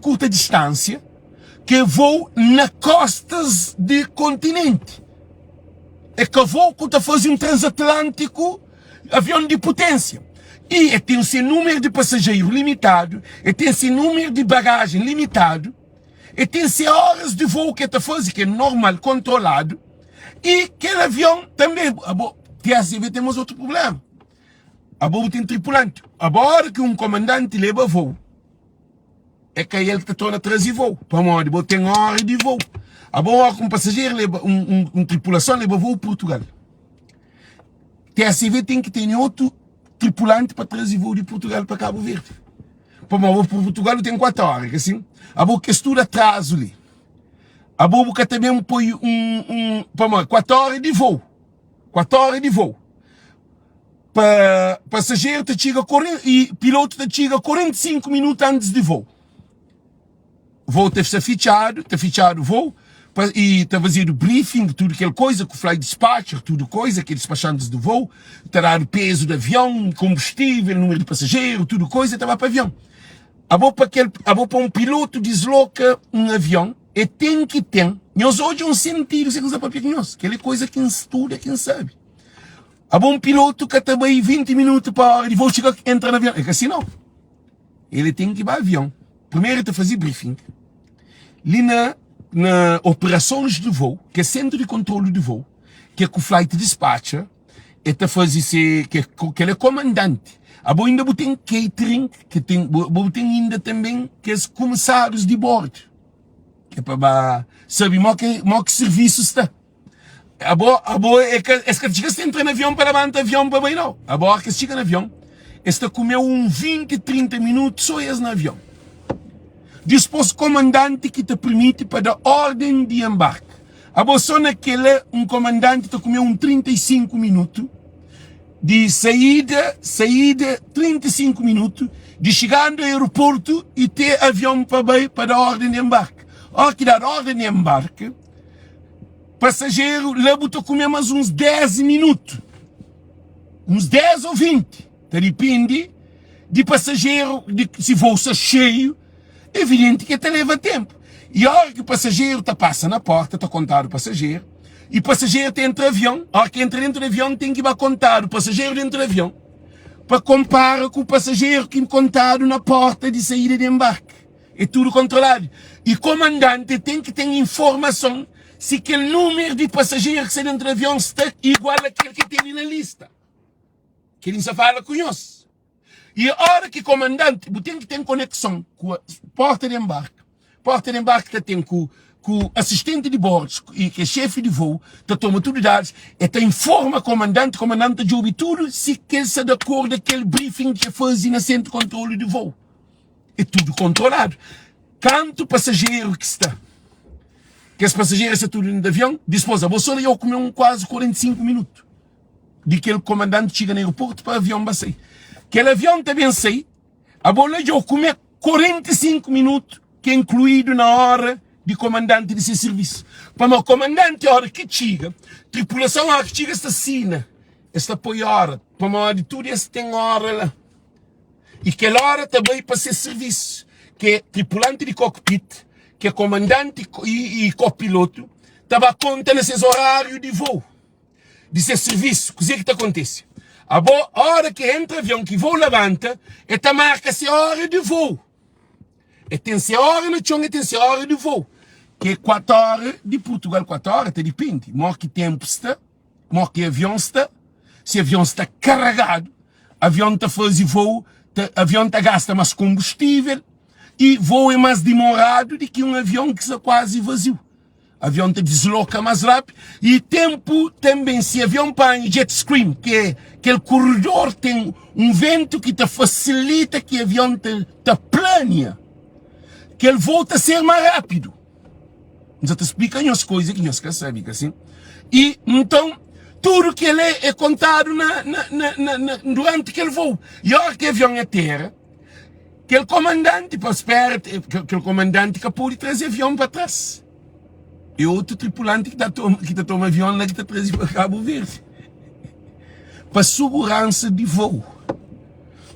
curta distância, que voa nas costas do continente. É que voa quando faz um transatlântico, avião de potência. E tem esse número de passageiros limitado, e tem esse número de bagagem limitado, e tem esse horas de voo que está fazendo, que é normal, controlado, e aquele avião também, TACV temos outro problema. A bordo tem tripulante. A hora que um comandante leva voo, é que ele que torna trazer voo. Para onde tem hora de voo. A hora que um passageiro leva, tripulação leva voo Portugal. TACV tem que ter outro tripulante para trazer voo de Portugal para Cabo Verde. Para Portugal tem 4 horas, assim. A boca que estuda atraso ali. A boca também põe 4 horas de voo. 4 horas de voo. Para passageiro te chega e piloto te chega 45 minutos antes de voo. O voo está fichado o voo. E está fazendo briefing, tudo aquela coisa, com o flight dispatcher, tudo coisa, aqueles despachantes do voo, terá o peso do avião, combustível, número de passageiro, tudo coisa, estava para o avião. Para um piloto desloca um avião, e tem que ter, nós hoje um sentido, se usa para nós, aquela coisa que estuda, quem sabe. Um piloto que está aí 20 minutos para a hora de voo, chega, entra no avião, é que assim não. Ele tem que ir para o avião. Primeiro ele fazer briefing. Ali na operações de voo, que é centro de controle de voo, que é com o flight dispatcher, e tá fazer que ele é comandante. Ainda tem catering, que tem ainda também que é os comissários de bordo, que é para saber que serviço está. É que chega entra no avião para levantar avião para bem não. Que chega no avião, está comeu 20, 30 minutos só no avião. Dispôs comandante que te permite para dar ordem de embarque. Só naquele, comandante te comeu 35 minutos de saída 35 minutos, de chegar no aeroporto e ter avião para dar ordem de embarque. Que dar ordem de embarque, passageiro leva te comer mais uns 10 minutos. Uns 10 ou 20. Depende de passageiro, se voo está cheio, é evidente que até leva tempo. E a hora que o passageiro passa na porta, está contar o passageiro, e o passageiro entra no avião, a hora que entra dentro do avião tem que ir contar o passageiro dentro do avião, para comparar com o passageiro que contado na porta de saída de embarque. É tudo controlado. E o comandante tem que ter informação se aquele número de passageiros que sai dentro do avião está igual àquele que tem na lista. Que ele só fala com nós. E a hora que o comandante tem que ter conexão com a porta de embarque. Porta de embarque tem com que o assistente de bordo e que é chefe de voo, toma tudo dados e informa o comandante de ouvir tudo se quer ser de acordo com aquele briefing que faz no centro de controle de voo. É tudo controlado. Quanto passageiro que está? Que esse passageiro está tudo no avião, dispôs, você eu comer quase 45 minutos de que o comandante chega no aeroporto para o avião sair. Aquele avião também sai, a bola eu comer 45 minutos, que é incluído na hora de comandante de seu serviço. Para o comandante, a hora que chega, tripulação, a hora que chega, esta sina, esta põe hora, para a hora de tudo, esta tem hora lá. E aquela hora também para ser serviço, que é tripulante de cockpit, que é comandante e copiloto, estava a conta nesses horários de voo, de ser serviço. O que é que acontece? A hora que entra o avião, que voo levanta, está marca-se a hora de voo. E tem-se a hora no chão e tem-se a hora de voo. Que é 4 horas de Portugal, 4 horas, até depende. Mor que tempo está, mor que avião está. Se o avião está carregado, o avião está fazendo voo, o avião está gasta mais combustível e voo é mais demorado do que um avião que está quase vazio. O avião te desloca mais rápido e tempo também, se o avião para em jet stream, que é aquele corredor tem um vento que te facilita que o avião te planeia, que ele volta a ser mais rápido. Já te explica as coisas que nós sabemos assim. E então, tudo que ele é contado durante aquele voo. E a hora que o avião é terra, aquele comandante, para esperar, aquele comandante que pode trazer o avião para trás. E outro tripulante que está tomando avião lá que está trazendo para Cabo Verde. Para segurança de voo.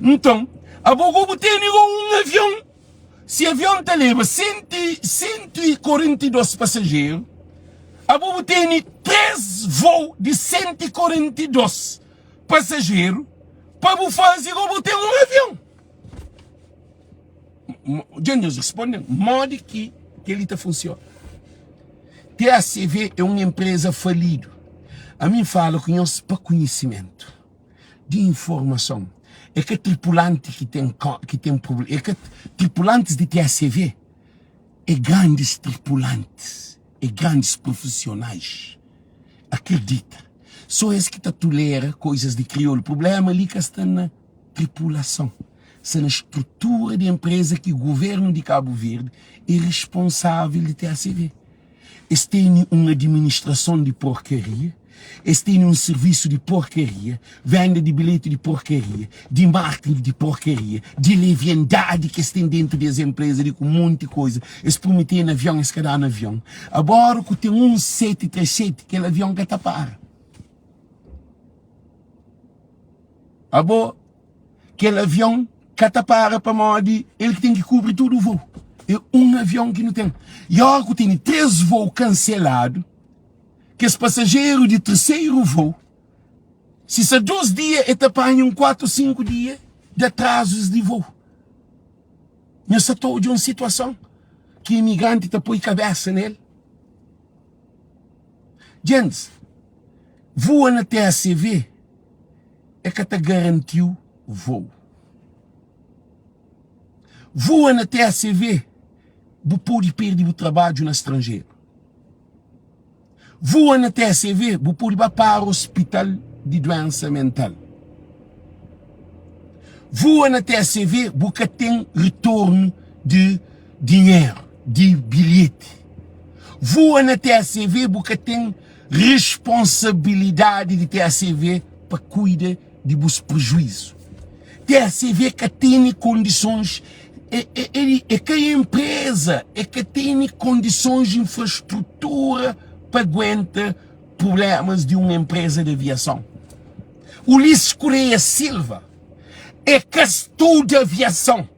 Então, a Bogobo tem um avião. Se o avião te leva 142 passageiros, a Bogobo tem 3 voos de 142 passageiros para fazer como tem um avião. Gente, respondem, modo que ele funciona. TACV é uma empresa falida. A mim fala que nós para conhecimento de informação. É que tripulante que tem problema. É que tripulantes de TACV é grandes tripulantes, é grandes profissionais. Acredita. Só esse que está tolera coisas de crioulo. O problema ali que está na tripulação. Se na estrutura de empresa que o governo de Cabo Verde é responsável de TACV. Eles têm uma administração de porcaria, eles têm um serviço de porcaria, venda de bilhete de porcaria, de marketing de porcaria, de leviandade que eles têm dentro das empresas, de um monte de coisa. Eles prometem avião, eles querem no avião. Agora que tem um 737, aquele avião que tapar. Agora, aquele avião que tapar para modo, ele tem que cobrir todo o voo. É um avião que não tem. E agora que tem 3 voos cancelados, que os passageiros de terceiro voo, se são 2 dias, eles apanham 4 ou 5 dias de atrasos de voo. Nós estamos de uma situação que o imigrante está põe cabeça nele. Gente, voa na TACV é que te garantiu voo. Voa na TACV, você pode perder o trabalho no estrangeiro. Voa na TACV, você pode ir para o hospital de doença mental. Voa na TACV, você tem retorno de dinheiro, de bilhete. Voa na TACV, você tem responsabilidade de TACV para cuidar de vos prejuízos. TACV que tem condições. É que a empresa é que tem condições de infraestrutura para aguentar problemas de uma empresa de aviação. Ulisses Correia Silva é que estuda aviação,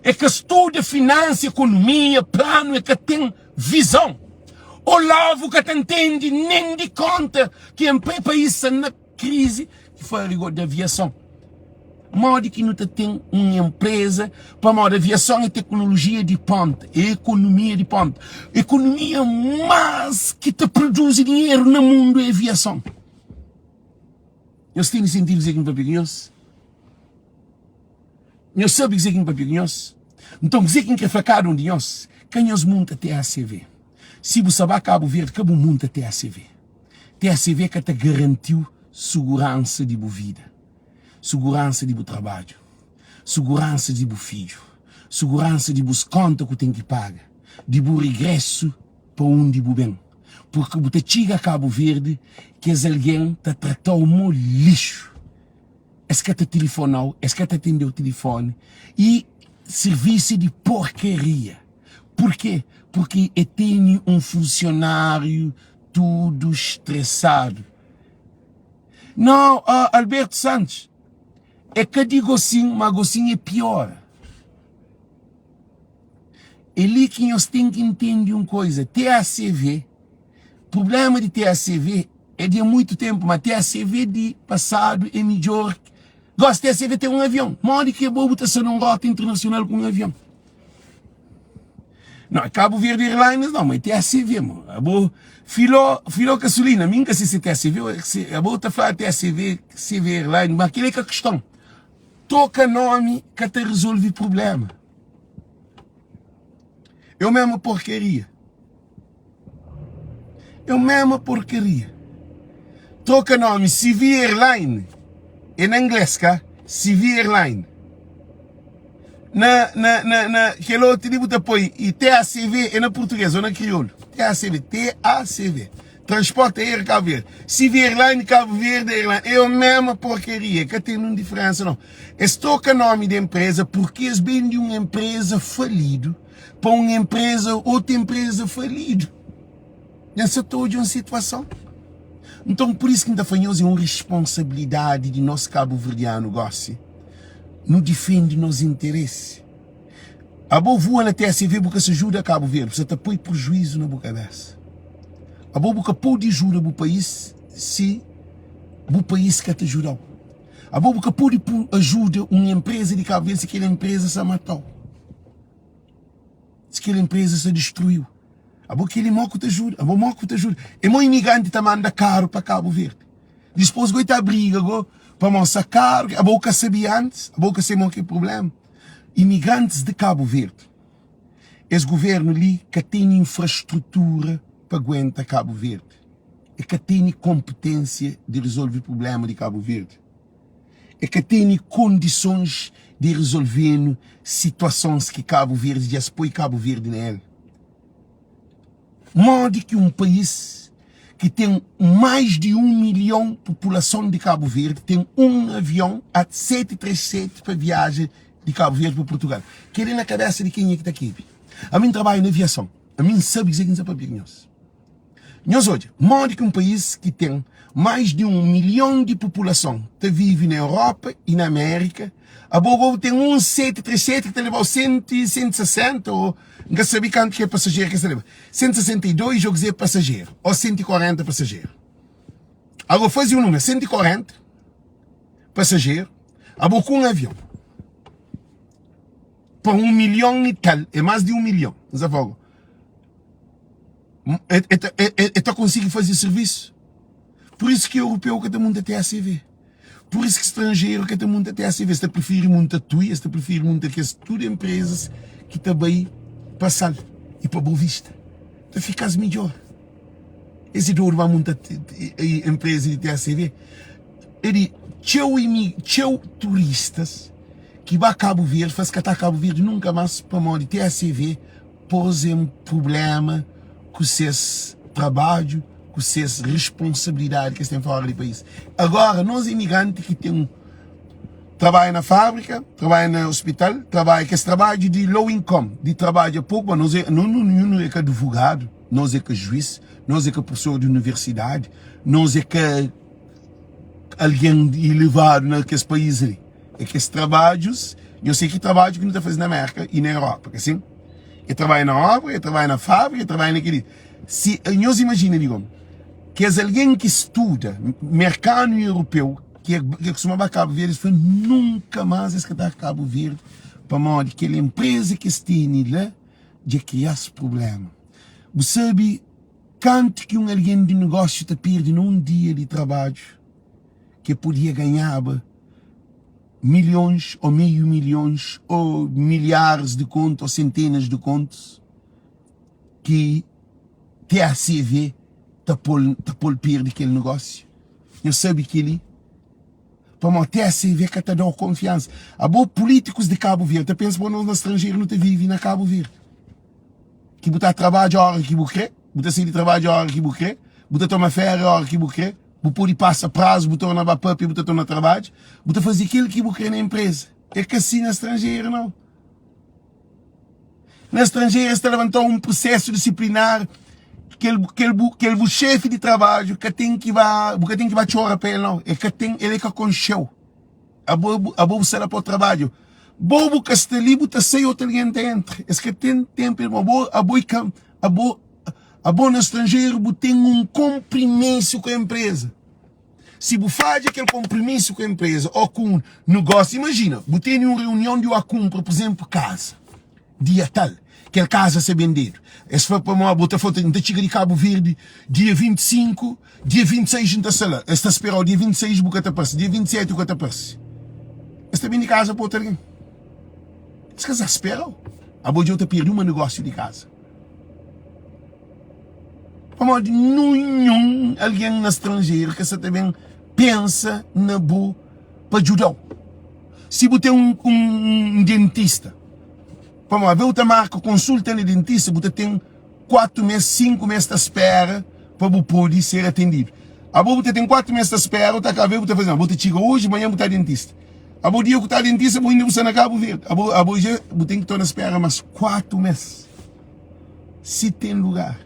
é que estuda finanças, economia, plano, é que tem visão. Olavo que te entende nem de conta que o país está na crise que foi a rigor da aviação. Modo que não tem uma empresa para modo aviação e tecnologia de ponta, economia de ponta. Economia mais que te produz dinheiro no mundo é aviação. Nós temos sentido dizer que não é papinhos. Nós sabemos dizer que não é papinhos. Então dizer que é facado de nós, quem nos monta TACV. Se você vai a Cabo Verde, que bom mundo TACV. TACV que te garantiu segurança de boa vida, segurança de bom trabalho, segurança de bom filho, segurança de boas contas que tem que pagar, de bom regresso para onde bom bem. Porque você chega a Cabo Verde que alguém te tratou como lixo. Es que te telefonou, es que te atendeu o telefone e serviço de porcaria. Por quê? Porque eu tenho um funcionário tudo estressado. Não, Alberto Santos, é que digo assim, mas assim é pior. É ali que nós temos que entender uma coisa. TACV, problema de TACV é de há muito tempo, mas TACV de passado é melhor. Gosto de TACV ter um avião. Morde que é bobo estar sendo uma rota internacional com um avião. Não, Cabo Verde Airlines não, mas TACV, mano. A boa filo gasolina, minha se TACV, a boa tá falando TACV, CV Airlines, mas aquilo é que é a questão. Toca nome que te resolve o problema. Eu mesmo porcaria. Eu mesmo porcaria. Troca nome CV Airline. Em inglês, cá? CV Airline. Que é o tipo de apoio. E TACV é na português ou na crioulo. TACV. Transporte Aéreo Cabo Verde. CV Airline, Cabo Verde Airline. É a mesma porcaria. Que tem uma diferença, não. Eles trocam nome de empresa porque eles vêm de uma empresa falido para uma empresa, outra empresa falido. Nessa toda uma situação. Então, por isso que ainda fanhoso é uma responsabilidade de nosso cabo-verdiano, gosse. Não defende nos interesses. A boa voa na TACV porque se ajuda a Cabo Verde, você te põe prejuízo na boa cabeça. A boa boca pode ajudar o país se o país que te ajudou. A boa boca pode ajudar uma empresa de Cabo Verde se aquela empresa se matou. Se aquela empresa se destruiu. A boa que ele moco te ajuda, a boa moco te ajuda. E meu imigrante te manda caro para Cabo Verde. Depois goi tá briga para mostrar caro, a boca sabia antes, a boca sabia que problema. Imigrantes de Cabo Verde. Esse governo ali que tem infraestrutura para aguentar Cabo Verde. É que tem competência de resolver o problema de Cabo Verde. É que tem condições de resolver situações que Cabo Verde já se põe Cabo Verde nele. Modo que um país que tem mais de 1 milhão de população de Cabo Verde tem um avião a 737 para viagem de Cabo Verde para Portugal. Que ele na cabeça de quem é que está aqui. A mim trabalho na aviação. A mim sabe dizer que não sabe para nós. Nós hoje, modo que um país que tem mais de 1 milhão de população que vive na Europa e na América, a Bobo tem um 737 que te leva 160 ou não sabe quanto que é passageiro que se leva. 162 eu dizer passageiro ou 140 passageiro. Agora faz um número 140 passageiro, a Bobo com um avião. Para 1 milhão e tal, é mais de 1 milhão. Eu consigo fazer serviço. Por isso que o europeu que tem muito TACV. Por isso que estrangeiro que tem muito TACV. Você prefere muito TUI, você prefere muito que tudo empresas que também passam e para Boa Vista. Então fica melhor. Esse dor vai muito empresa de TACV. Ele, tchau turistas que vai a Cabo Verde, faz que a Cabo Verde nunca mais para mão de TACV, pose um problema com seus trabalho, com suas responsabilidades que estão fora do país. Agora, nós imigrantes que temos trabalho na fábrica, trabalho no hospital, trabalho que é trabalho de low income, de trabalho pouco, mas nós não é que advogado, nós é que juiz, nós é que professor de universidade, nós é que alguém elevado naqueles países ali. É que esses trabalhos, eu sei que trabalho que não está fazendo na América e na Europa, assim. Eu trabalho na obra, eu trabalho na fábrica, eu trabalho naquele. Se nós imaginamos, digamos, que é alguém que estuda mercado europeu, que costumava Cabo Verde, foi nunca mais escutar Cabo Verde, para modo que aquela empresa que tem lá, de criar esse problema. Você sabe quanto que alguém de negócio está perdendo num dia de trabalho, que podia ganhar milhões, ou meio milhões, ou milhares de contos, ou centenas de contos, que TACV tá por perder aquele negócio. Eu sabe que ele para o TACV que tá dando confiança. A boa políticos de Cabo Verde, pensa que nós no estrangeiro não te vive na Cabo Verde. Que botar trabalho a hora que você quer, botar sair de trabalho a hora que você quer, botar tomar férias a hora que você quer, botar passa prazo, botar na bapup, botar no trabalho, botar fazer aquilo que você quer na empresa. É que assim na estrangeira não. Na estrangeira está levantando um processo disciplinar que ele chefe de trabalho que tem que vai chorar para ele não, é que tem ele que concheu. A boa será para o trabalho. Bobo que está ali, botar sem outro cliente entre. É que tem tempo, a boa no estrangeiro tem um compromisso com a empresa. Se você faz aquele compromisso com a empresa ou com um negócio, imagina, você tem uma reunião de uma compra, por exemplo, casa, dia tal, aquela casa a ser vendida. Esse foi para uma botar foto de Cabo Verde, dia 25, dia 26 na sala. Esta espera o dia 26 você está perto, dia 27 você está perto. Esta vem de casa para outra alguém. Esse casa espera. A boa de perder um negócio de casa. Como de nenhum alguém no estrangeiro que você também pensa na boa para ajudar. Se você tem um dentista, para ver outra marca, consulta no dentista, você tem 4 meses, 5 meses de espera para você poder ser atendido. A você tem 4 meses de espera, você está a ver, você está fazendo, você chega hoje, amanhã você está dentista. A boa dia que está dentista, você ainda não acaba de ver. A boa dia, você tem que estar na espera mais 4 meses. Se tem lugar.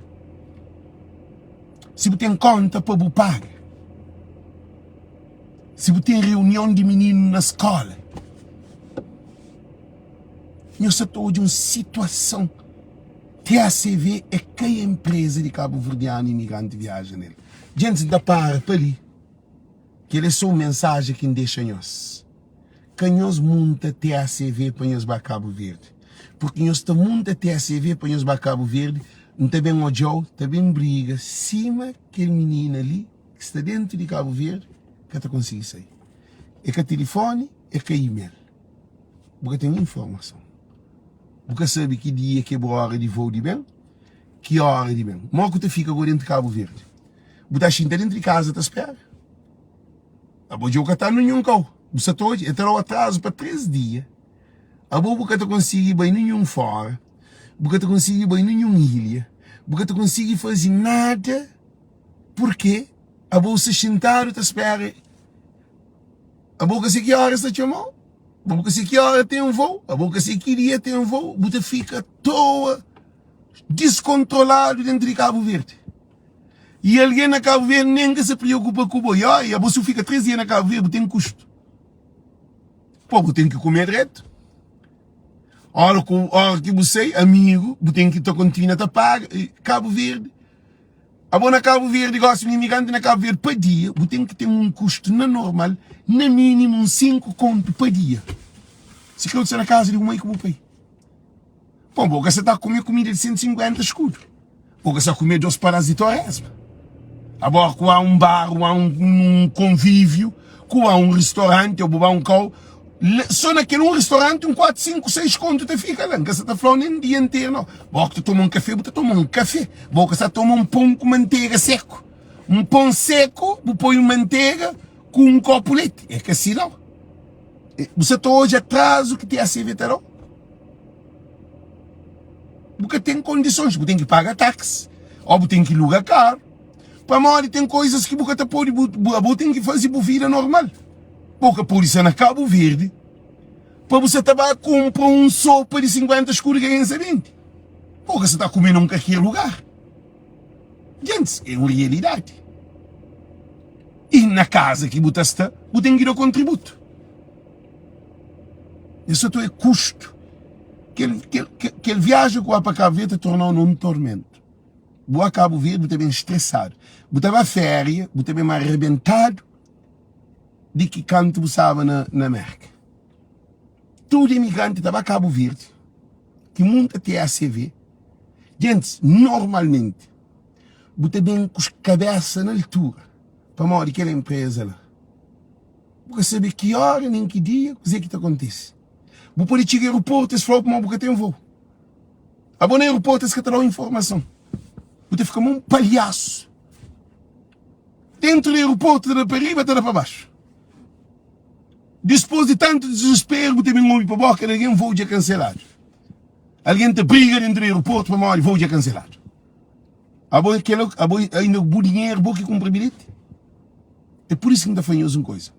Se você tem conta para você pagar. Se você tem reunião de menino na escola. Eu estou de uma situação. TACV é que a empresa de Cabo Verdeano imigrante viaja nele. Gente da para ali. Que ele é só uma mensagem que deixa nós. Que nós monta TACV para nós para Cabo Verde. Porque nós estamos monta TACV para nós para Cabo Verde. Não tem bem odiou, tem bem briga. Cima aquele menino ali, que está dentro de Cabo Verde, que está conseguindo sair. É que telefone, é que e-mail. Porque tem informação. Porque sabe que dia, que boa hora de voo de bem, que hora de bem. Mal que você fica agora dentro de Cabo Verde. Você está dentro de casa, te espera. A boa dia que está no nenhum carro. Você está hoje, entrou atraso para 3 dias. A boa que você consegue bem nenhum fora. Você não consegue bem nenhuma ilha. Você não consegue fazer nada. Porque a bolsa sentar te espera. A boca se que hora está chamando. A boca se que hora tem um voo. A boca se que dia tem um voo. Você fica à toa, descontrolado dentro de Cabo Verde. E alguém na Cabo Verde nem que se preocupa com o boi. E a bolsa fica 3 dias na Cabo Verde, tem custo. Pô, você tem que comer direto. Hora que você, amigo, você tem que estar continuando a pagar. Cabo Verde. A boa na Cabo Verde, gosto de imigrante na Cabo Verde, para dia, você tem que ter um custo na normal, na mínimo uns 5 contos para dia. Se quer você na casa de uma que eu vou pagar. Bom, você está a comer comida de 150 escudos. Você está a comer 2 parasitórias. Agora, quando há um bar, ou há um convívio, quando há um restaurante, ou há um carro, só naquele restaurante, 4, 5, 6 contos te fica lá. Você está falando nem o dia inteiro, não. Você toma um café, você toma um café. Você toma um pão com manteiga seco. Um pão seco, você põe manteiga com um copo de leite. É que assim não. Você está hoje atraso que tem a CVT, porque tem condições, você tem que pagar táxi. Ou você tem que alugar carro. Para morrer tem coisas que você tem que fazer por vida normal. Porque por isso na Cabo Verde, para você também comprar um sopa de 50 escuros que é sabente. Porque você está comendo em qualquer lugar. Gente, é uma realidade. E na casa que você está, você tem que ir ao contributo. Isso é custo. Que ele viaja com a para Cabo Verde tornou num tormento. Boa Cabo Verde, você bem estressado. Você vai férias, você bem mais arrebentado de que canto você sabe na América. Todo imigrante estava a Cabo Verde, que monta TACV. Gente, normalmente, você bem com as cabeças na altura, para morrer aquela empresa lá. Você sabe que hora, nem que dia, o que acontece. Você pode chegar ao aeroporto e falar para você tem um voo. A boa aeroporto é que te dá informação. Você fica como um palhaço. Dentro do aeroporto, da para arriba, da para baixo. Depois de tanto desespero, você me ouve para a boca, alguém voo já cancelado. Alguém te briga dentro do aeroporto, para morrer, voo já cancelado. Ainda o dinheiro, vou que compra bilhete. É por isso que ainda fazemos uma coisa.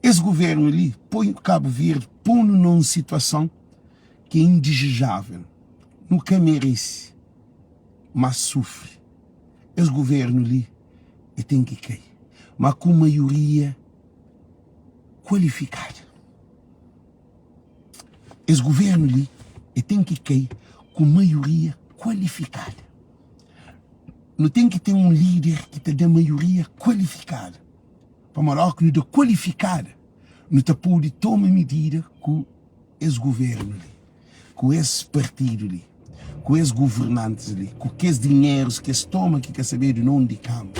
Esse governo ali põe Cabo Verde, põe-no numa situação que é indesejável. Nunca merece, mas sofre. Esse governo ali tem que cair, mas com maioria qualificada. Esse governo ali tem que cair com maioria qualificada. Não tem que ter um líder que te dê maioria qualificada. Para maior que não dê qualificada, não te pode tomar medida com esse governo ali, com esse partido ali, com esses governantes ali, com aqueles dinheiros que eles tomam, que quer saber de onde cama,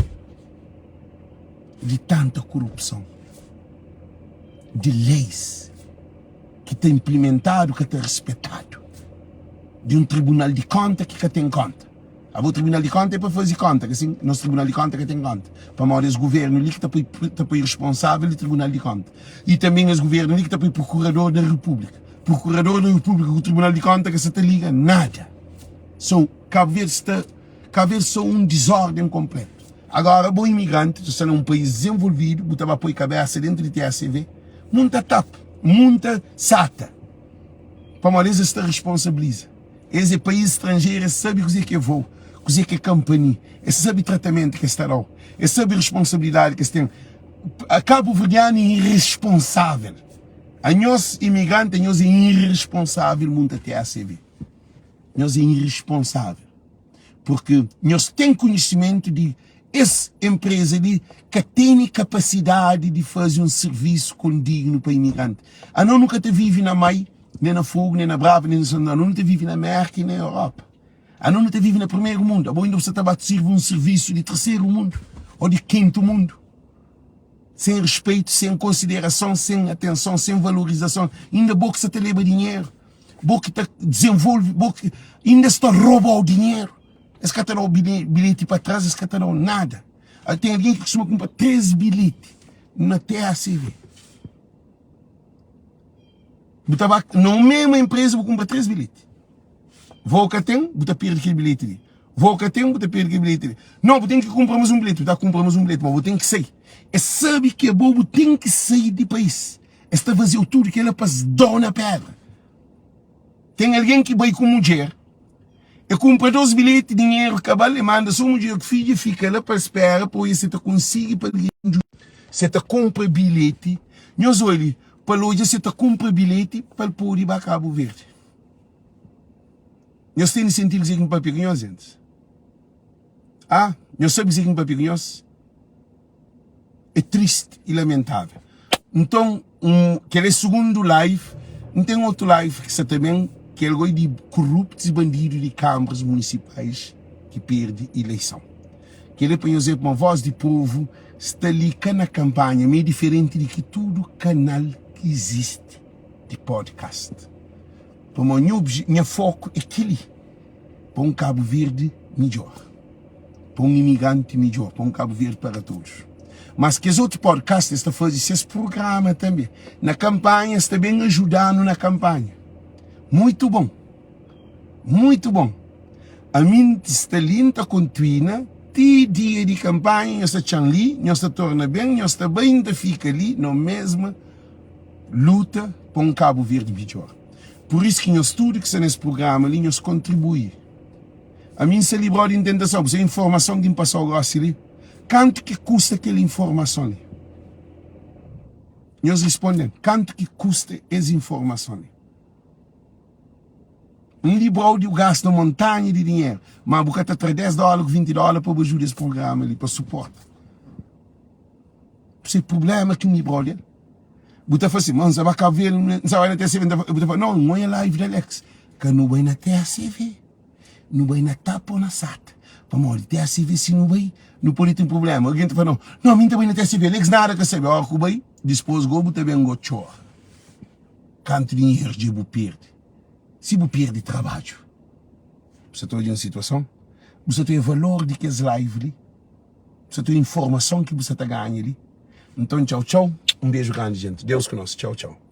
de tanta corrupção, de leis que tem implementado, que tem respeitado, de um tribunal de conta que tem conta. O tribunal de conta é para fazer conta, que assim, nosso tribunal de conta que tem conta. Para maior esse governo ali que está para responsável do tribunal de conta. E também esse governo ali que está para procurador da República. Procurador da República, o tribunal de conta que se te liga, nada. Cabo Verde só um desordem completo. Agora, bom imigrante, se é um país desenvolvido, botava pôr cabeça dentro de TACV, muita tapa, muita sata. Para maior esse está responsabiliza. Esse país estrangeiro sabe o que é voo. O que é campanha, esse sabe tratamento que está lá, esse sabe responsabilidade que tem. A Cabo Verdeano é irresponsável. A nós imigrantes, nós é irresponsável muito até a CV. Nós é irresponsável. Porque nós temos conhecimento de essa empresa ali que tem capacidade de fazer um serviço condigno para imigrante. A não nunca te vive na MAI, nem na Fogo, nem na Brava, nem na Sondão. A não te vive na América e na Europa. A não te vive no primeiro mundo. A boa ainda você está a servir um serviço de terceiro mundo ou de quinto mundo. Sem respeito, sem consideração, sem atenção, sem valorização. Ainda boa que você te leva dinheiro. Boa que te desenvolve, boa que ainda está a roubar o dinheiro. Esse que está o bilhete para trás, esse que está nada. Tem alguém que costuma comprar 3 bilhetes na TACV. Na mesma empresa, vou comprar 3 bilhetes. Vou que tem, você perde aquele bilhete ali. Vou que tem, você perde aquele bilhete ali. Não, você tem que comprar mais um bilhete. Você comprar mais um bilhete, mas você tem que sair. É sabe que é bom, você tem que sair do país. Está fazendo tudo que ela faz dó na pedra. Tem alguém que vai com mulher. E compra 2 bilhetes de dinheiro, cabal e manda sua mulher que filha fica lá para espera, para você consegue para você compra bilhete. Nós olhamos para hoje você compra bilhete para poder ir para Cabo Verde. Nós temos sentido que para pequenos, gente. Nós sabemos que para pequenos é triste e lamentável. Então, aquele segundo live, não tem outro live que também que é algo de corruptos e bandidos de câmaras municipais que perde eleição. Que ele põe uma voz de povo está ali na campanha, meio diferente de que todo canal que existe de podcast. Para meu foco é aquele. Para um Cabo Verde melhor. Para um imigrante melhor. Para um Cabo Verde para todos. Mas que os outros podcasts estão fazendo esse programa também. Na campanha, está bem ajudando na campanha. Muito bom. Muito bom. A mim está linda, contínua. Dia de campanha, nós estamos ali, nós se torna bem, nós também fica ali, na mesma luta para um Cabo Verde melhor. Por isso que nós tudo que está nesse programa ali, nós contribuímos. A mim se livrou de tentação, porque a informação que me passou agora ali, quanto que custa aquela informação ali? Nós respondemos, quanto que custa essa informação ali? Livrou de gasto de montanha de dinheiro, mas você está $10, $20 para ajudar esse programa ali, para suportar. Esse problema que me livrou dele. Você fala assim, mas você vai ver, você vai na TACV, você fala, não é live da Alex, que não vai na TACV. Não vai na tapa ou na SAT. Para morrer, TACV se não vai, não pode ter problema. Alguém te fala, não, mim também na TACV, Alex nada que sabe. Olha que vai, depois gobo também gochor. Quanto dinheiro de você perde? Se você perde trabalho, você está em uma situação, Você tem valor de que é live ali. Você tem informação que você está ganhando ali. Então, tchau, tchau. Um beijo grande, gente. Deus conosco. Tchau, tchau.